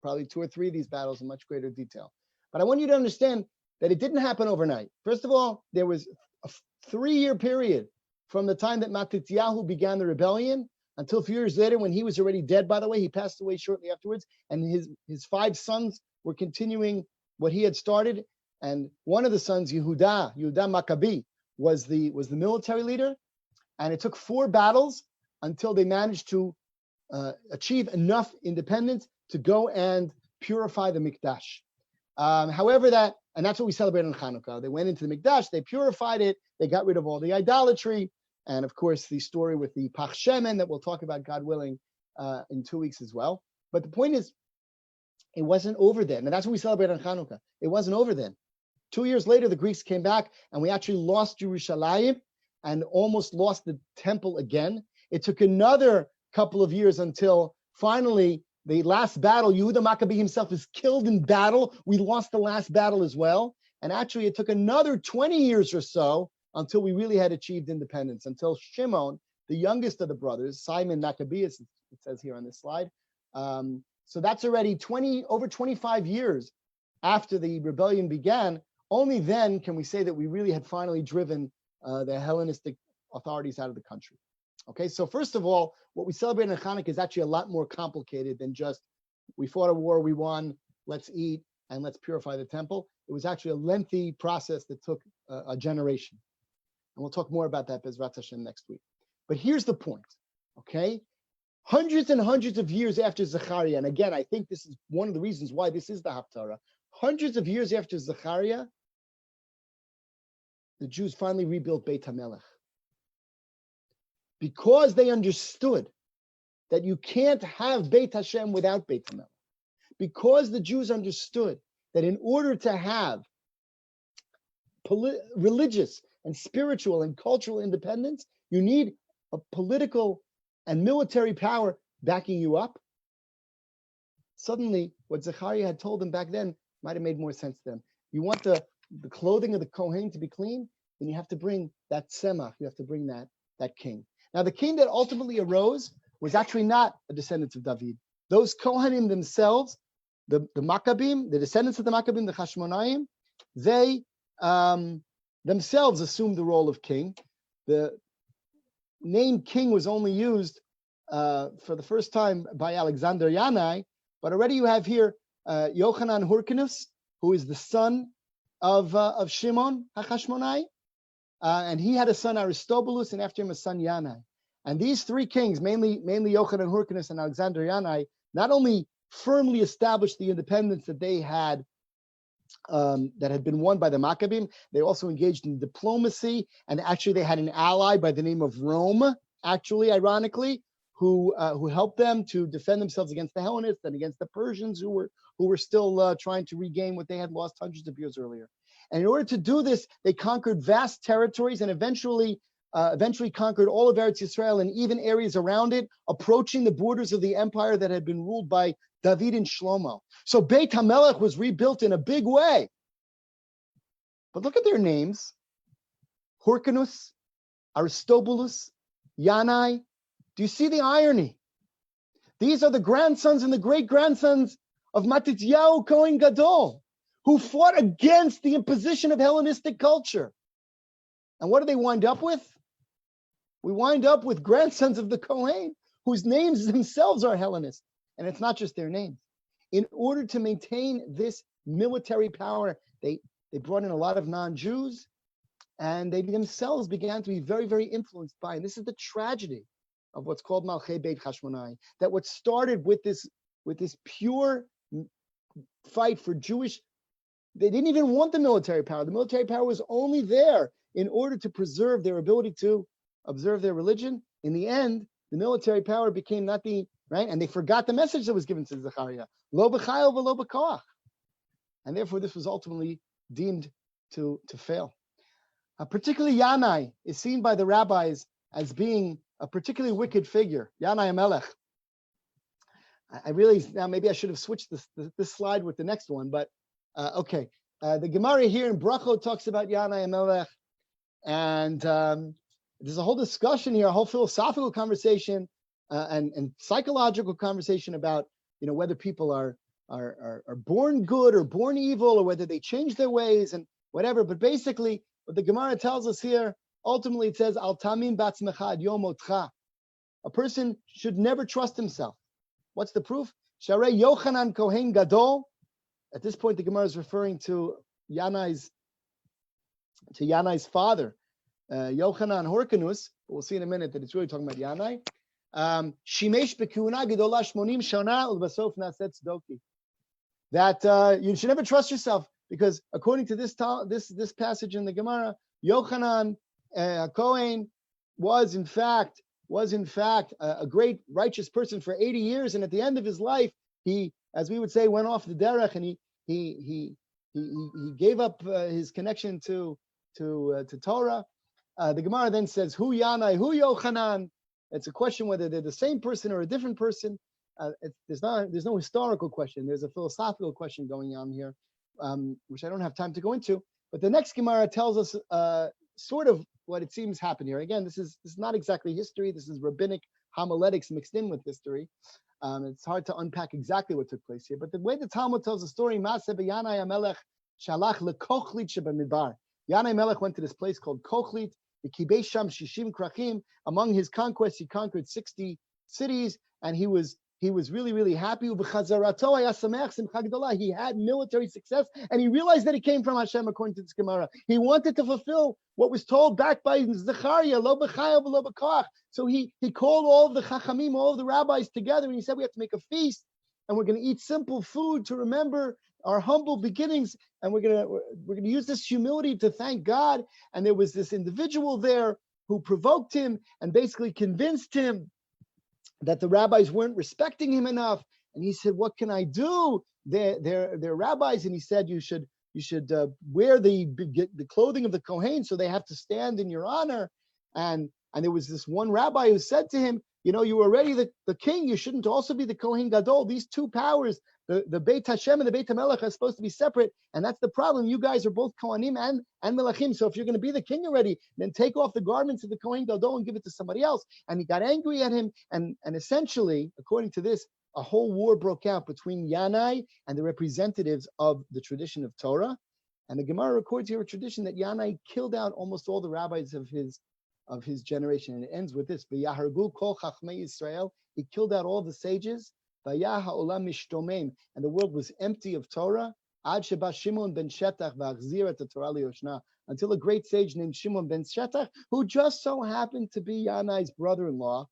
Speaker 2: probably 2 or 3 of these battles in much greater detail. But I want you to understand that it didn't happen overnight. First of all, there was a 3-year period from the time that Matityahu began the rebellion until a few years later, when he was already dead, by the way. He passed away shortly afterwards, and his 5 sons were continuing what he had started. And one of the sons, Yehuda Maccabi, was the military leader. And it took 4 battles until they managed to achieve enough independence to go and purify the Mikdash. However, that's what we celebrate on Chanukah. They went into the Mikdash, they purified it, they got rid of all the idolatry, and of course the story with the Pach Shemen that we'll talk about, God willing, in 2 weeks as well. But the point is, it wasn't over then, and that's what we celebrate on Chanukah. It wasn't over then. 2 years later, the Greeks came back, and we actually lost Yerushalayim and almost lost the temple again. It took another couple of years until finally the last battle, Yehuda Maccabi himself is killed in battle. We lost the last battle as well. And actually, it took another 20 years or so until we really had achieved independence, until Shimon, the youngest of the brothers, Simon Maccabeus, it says here on this slide. So that's already over 25 years after the rebellion began. Only then can we say that we really had finally driven the Hellenistic authorities out of the country. Okay, so first of all, what we celebrate in Hanukkah is actually a lot more complicated than just we fought a war, we won, let's eat, and let's purify the temple. It was actually a lengthy process that took a generation. And we'll talk more about that, Bezrat Hashem, next week. But here's the point, okay? Hundreds and hundreds of years after Zechariah, and again, I think this is one of the reasons why this is the Haftarah. Hundreds of years after Zechariah, the Jews finally rebuilt Beit HaMelech. Because they understood that you can't have Beit Hashem without Beit HaMelech. Because the Jews understood that in order to have religious and spiritual and cultural independence, you need a political and military power backing you up. Suddenly, what Zechariah had told them back then might have made more sense to them. You want the clothing of the Kohen to be clean, then you have to bring that Tzemach, you have to bring that king. Now, the king that ultimately arose was actually not a descendant of David. Those Kohanim themselves, the Maccabim, the descendants of the Maccabim, the Hashmonaim, they themselves assumed the role of king. The name king was only used for the first time by Alexander Yanai, but already you have here Yochanan Hyrcanus, who is the son of Shimon HaChashmonai, and he had a son Aristobulus, and after him a son Yanai. And these 3 kings, mainly Yochanan Hyrcanus and Alexander Yanai, not only firmly established the independence that they had, that had been won by the Maccabim, they also engaged in diplomacy, and actually they had an ally by the name of Rome, actually, ironically, who helped them to defend themselves against the Hellenists and against the Persians who were still trying to regain what they had lost hundreds of years earlier. And in order to do this, they conquered vast territories and eventually conquered all of Eretz Yisrael and even areas around it, approaching the borders of the empire that had been ruled by David and Shlomo. So Beit HaMelech was rebuilt in a big way. But look at their names: Hyrcanus, Aristobulus, Yanai. Do you see the irony? These are the grandsons and the great-grandsons of Matityahu Kohen Gadol, who fought against the imposition of Hellenistic culture. And what do they wind up with? We wind up with grandsons of the Kohen, whose names themselves are Hellenist. And it's not just their names. In order to maintain this military power, they brought in a lot of non-Jews, and they themselves began to be very, very influenced by, and this is the tragedy of what's called Malchei Beit Hashmonai, that what started with this pure fight for Jewish They didn't even want the military power. The military power was only there in order to preserve their ability to observe their religion. In the end, the military power became not the, right? And they forgot the message that was given to Zechariah. Lo b'chayil v'lo b'koach. And therefore, this was ultimately deemed to fail. Particularly Yanai is seen by the rabbis as being a particularly wicked figure. Yanai HaMelech. I really, now maybe I should have switched this slide with the next one, but okay. The Gemara here in Brachot talks about Yanai HaMelech, and there's a whole discussion here, a whole philosophical conversation and psychological conversation about, whether people are born good or born evil, or whether they change their ways and whatever. But basically, what the Gemara tells us here, ultimately it says, Al tamin batzmecha ad yom motcha. A person should never trust himself. What's the proof? Sharei Yochanan Kohen Gadol. At this point, the Gemara is referring to Yanai's father, Yochanan Horkanus. We'll see in a minute that it's really talking about Yanai. Shimesh b'kuna gedola shmonim shana ulbasof naset tzdoki. That you should never trust yourself, because according to this passage in the Gemara, Yochanan Kohen was in fact a great righteous person for 80 years, and at the end of his life, he, as we would say, went off the derech, and he gave up his connection to Torah. The Gemara then says, "Hu Yanai, hu Yochanan." It's a question whether they're the same person or a different person. There's no historical question. There's a philosophical question going on here, which I don't have time to go into. But the next Gemara tells us sort of what it seems happened here. Again, this is not exactly history. This is rabbinic homiletics mixed in with history. It's hard to unpack exactly what took place here. But the way the Talmud tells the story, Maaseh b'Yanai HaMelech shalach leKochlit shebamidbar. Yanai HaMelech went to this place called Kochlit. V'kibei sham shishim krachim. Among his conquests, he conquered 60 cities, and he was really, really happy. He had military success, and he realized that it came from Hashem, according to this Gemara. He wanted to fulfill what was told back by Zechariah, lo b'chayil v'lo b'koach. So he called all of the chachamim, all of the rabbis together, and he said, we have to make a feast, and we're going to eat simple food to remember our humble beginnings, and we're going to use this humility to thank God. And there was this individual there who provoked him and basically convinced him that the rabbis weren't respecting him enough. And he said, what can I do? They're rabbis. And he said, you should wear the clothing of the Kohen, so they have to stand in your honor. And there was this one rabbi who said to him, you were already the king. You shouldn't also be the Kohen Gadol. These two powers, the Beit Hashem and the Beit HaMelech, are supposed to be separate. And that's the problem. You guys are both Kohanim and Melachim. So if you're going to be the king already, then take off the garments of the Kohen Gadol and give it to somebody else. And he got angry at him. And essentially, according to this, a whole war broke out between Yanai and the representatives of the tradition of Torah. And the Gemara records here a tradition that Yanai killed out almost all the rabbis of his generation. And it ends with this: V'yahargu kol chachmei Yisrael. He killed out all the sages. V'yah ha'olam mishtomem. And the world was empty of Torah. Ad sheba Shimon ben Shetach v'achzir et Torah liyoshna. Until a great sage named Shimon ben Shetach, who just so happened to be Yanai's brother-in-law,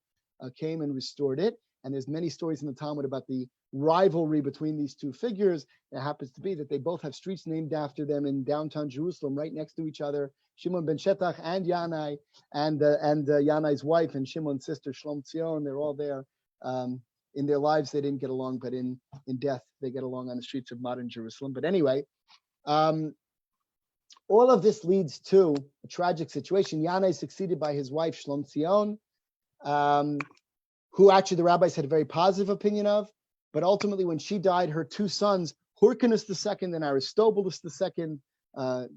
Speaker 2: came and restored it. And there's many stories in the Talmud about the rivalry between these two figures. It happens to be that they both have streets named after them in downtown Jerusalem, right next to each other. Shimon ben Shetach and Yanai, and Yanai's wife and Shimon's sister Shlom Tzion. They're all there. In their lives, they didn't get along, but in death, they get along on the streets of modern Jerusalem. But anyway, all of this leads to a tragic situation. Yanai is succeeded by his wife Shlom Tzion, who actually the rabbis had a very positive opinion of. But ultimately, when she died, her two sons, Hyrcanus II and Aristobulus II,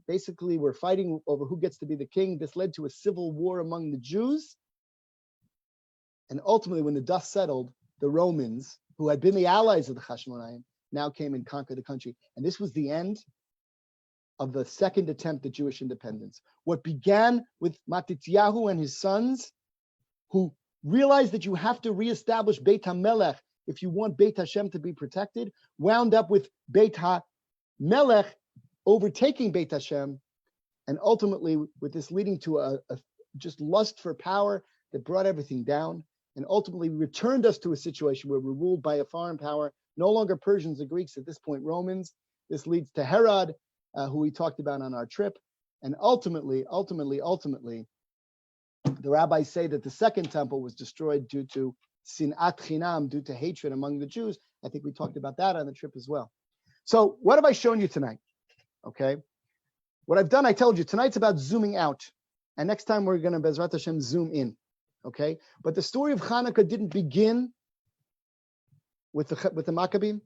Speaker 2: basically were fighting over who gets to be the king. This led to a civil war among the Jews. And ultimately, when the dust settled, the Romans, who had been the allies of the Hashmonaim, now came and conquered the country. And this was the end of the second attempt at Jewish independence. What began with Matityahu and his sons, who realized that you have to reestablish Beit HaMelech if you want Beit Hashem to be protected, wound up with Beit HaMelech overtaking Beit Hashem, and ultimately with this leading to a just lust for power that brought everything down, and ultimately returned us to a situation where we're ruled by a foreign power, no longer Persians or Greeks, at this point Romans. This leads to Herod, who we talked about on our trip. And ultimately, the rabbis say that the second temple was destroyed due to sinat chinam, due to hatred among the Jews. I think we talked about that on the trip as well. So what have I shown you tonight? Okay. What I've done, I told you, tonight's about zooming out. And next time we're going to, Bezrat Hashem, zoom in. Okay. But the story of Chanukah didn't begin with the Maccabim.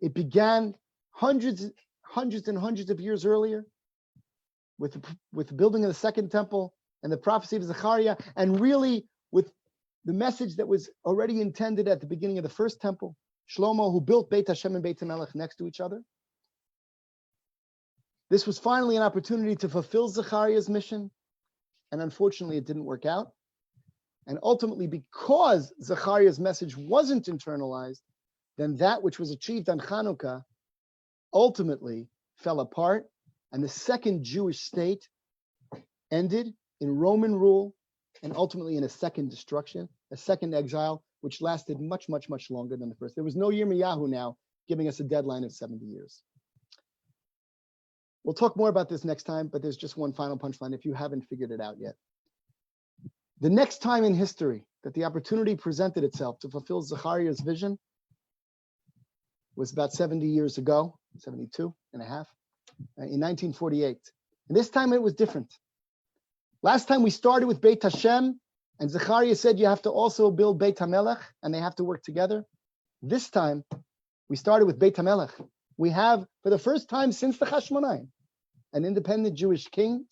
Speaker 2: It began hundreds and hundreds of years earlier with the building of the second temple and the prophecy of Zechariah, and really with the message that was already intended at the beginning of the first temple. Shlomo, who built Beit Hashem and Beit HaMelech next to each other. This was finally an opportunity to fulfill Zechariah's mission, and unfortunately it didn't work out. And ultimately, because Zechariah's message wasn't internalized, then that which was achieved on Chanukah ultimately fell apart, and the second Jewish state ended in Roman rule and ultimately in a second destruction, a second exile, which lasted much, much, much longer than the first. There was no Yirmiyahu now giving us a deadline of 70 years. We'll talk more about this next time, but there's just one final punchline if you haven't figured it out yet. The next time in history that the opportunity presented itself to fulfill Zechariah's vision was about 70 years ago, 72 and a half, in 1948. And this time it was different. Last time we started with Beit Hashem, and Zechariah said you have to also build Beit HaMelech, and they have to work together. This time, we started with Beit HaMelech. We have, for the first time since the Chashmonai, an independent Jewish kingdom.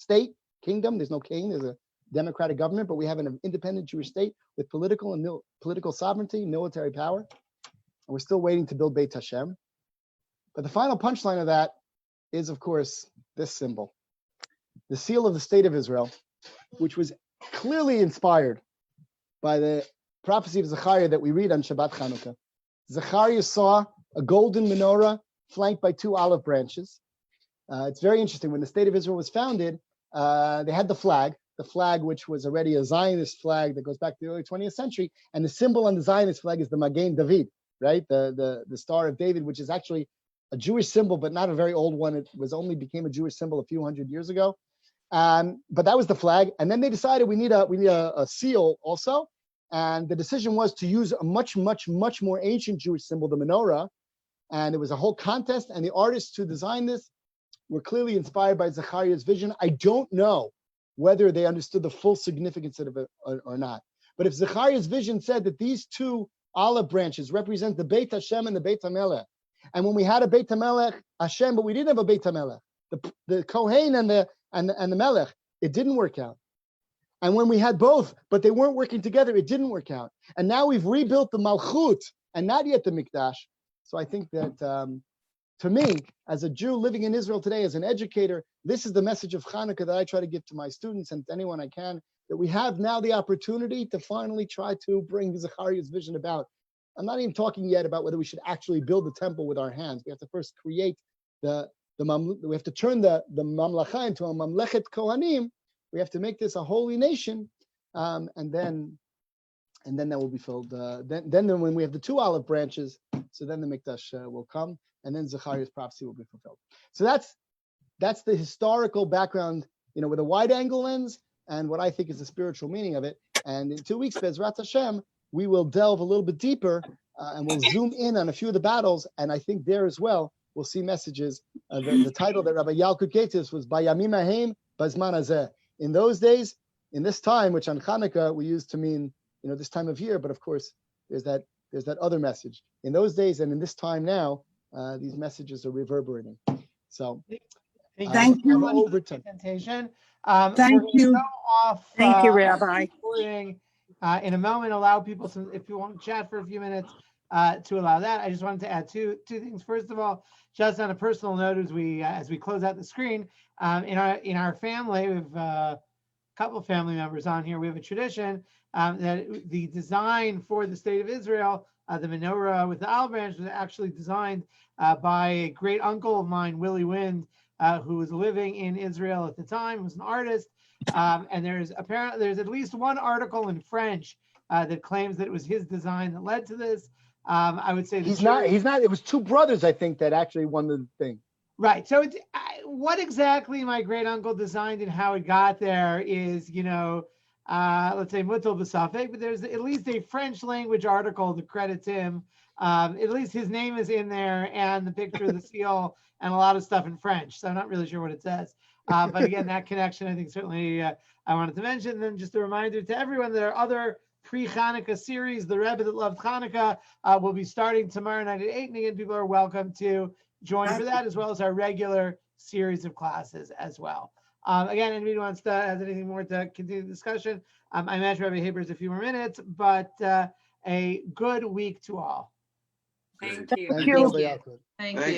Speaker 2: There's no king, there's a democratic government, but we have an independent Jewish state with political sovereignty, military power. And we're still waiting to build Beit Hashem. But the final punchline of that is, of course, this symbol. The seal of the state of Israel, which was clearly inspired by the prophecy of Zechariah that we read on Shabbat Chanukah. Zechariah saw a golden menorah flanked by two olive branches. It's very interesting. When the state of Israel was founded, they had the flag which was already a Zionist flag that goes back to the early 20th century. And the symbol on the Zionist flag is the Magen David, right? The Star of David, which is actually a Jewish symbol, but not a very old one. It became a Jewish symbol a few hundred years ago. But that was the flag. And then they decided we need a seal also. And the decision was to use a much, much, much more ancient Jewish symbol, the menorah. And it was a whole contest. And the artists who designed this were clearly inspired by Zechariah's vision. I don't know whether they understood the full significance of it or not. But if Zechariah's vision said that these two olive branches represent the Beit Hashem and the Beit HaMelech, and when we had a Beit HaMelech Hashem, but we didn't have a Beit HaMelech, the Kohen and the Melech, it didn't work out. And when we had both, but they weren't working together, it didn't work out. And now we've rebuilt the Malchut and not yet the Mikdash. So I think that to me, as a Jew living in Israel today, as an educator, this is the message of Chanukah that I try to give to my students and to anyone I can, that we have now the opportunity to finally try to bring Zechariah's vision about. I'm not even talking yet about whether we should actually build the temple with our hands. We have to first create we have to turn the mamlacha into a mamlechet kohanim. We have to make this a holy nation, and then that will be filled. Then when we have the two olive branches, so then the Mikdash will come, and then Zechariah's prophecy will be fulfilled. So that's the historical background, with a wide-angle lens, and what I think is the spiritual meaning of it. And in 2 weeks, Bezrat Hashem, we will delve a little bit deeper, and we'll zoom in on a few of the battles. And I think there as well, we'll see messages. The title that Rabbi Yalkut gave to us was Bayamim Hahem Bazman Hazeh. In those days, in this time, which on Chanukah we use to mean, this time of year, but of course, there's that other message. In those days and in this time now, these messages are reverberating. So,
Speaker 3: thank you.
Speaker 1: Over to presentation.
Speaker 3: Thank you.
Speaker 1: Thank
Speaker 3: you, Rabbi.
Speaker 1: In a moment, allow people to, if you want to chat for a few minutes, to allow that. I just wanted to add two things. First of all, just on a personal note, as we close out the screen, in our family, we have a couple of family members on here. We have a tradition that the design for the state of Israel, the menorah with the olive branch, was actually designed by a great uncle of mine, Willie Wind, who was living in Israel at the time, was an artist. And there's at least one article in French that claims that it was his design that led to this. I would say
Speaker 2: he's not. It was two brothers, I think, that actually won the thing.
Speaker 1: Right. So what exactly my great uncle designed and how it got there is, let's say mutal b'safek, but there's at least a French language article that credits him. At least his name is in there and the picture of the seal and a lot of stuff in French. So I'm not really sure what it says. But again, that connection, I think certainly I wanted to mention. And then just a reminder to everyone, there are other pre-Chanukah series. The Rebbe that loved Chanukah will be starting tomorrow night at 8. And again, people are welcome to join for that, as well as our regular series of classes as well. Again, anybody who wants to has anything more to continue the discussion, I imagine Rabbi Haber is a few more minutes, but a good week to all.
Speaker 4: Thank you.
Speaker 2: Thank you, Rabbi Yaakov.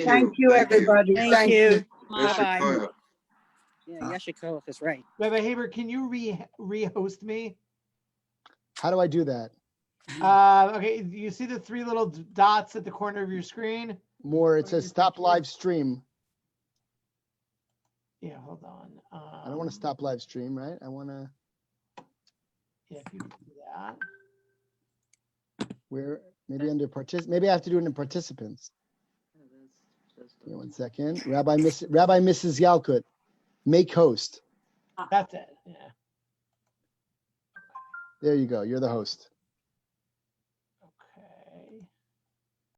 Speaker 3: Thank you, everybody.
Speaker 5: Thank you.
Speaker 3: Bye-bye.
Speaker 5: Yeah, Yeshikoach is right.
Speaker 1: Rabbi Haber, can you re-host me?
Speaker 2: How do I do that?
Speaker 1: Okay, you see the 3 little dots at the corner of your screen?
Speaker 2: More, it says stop live stream.
Speaker 1: Yeah, hold on.
Speaker 2: I don't want to stop live stream, right? I want to.
Speaker 1: Yeah, if you do that.
Speaker 2: Where maybe under maybe I have to do it in participants. Give me 1 second. Rabbi Mrs. Yalkut, make host.
Speaker 1: That's it. Yeah.
Speaker 2: There you go. You're the host.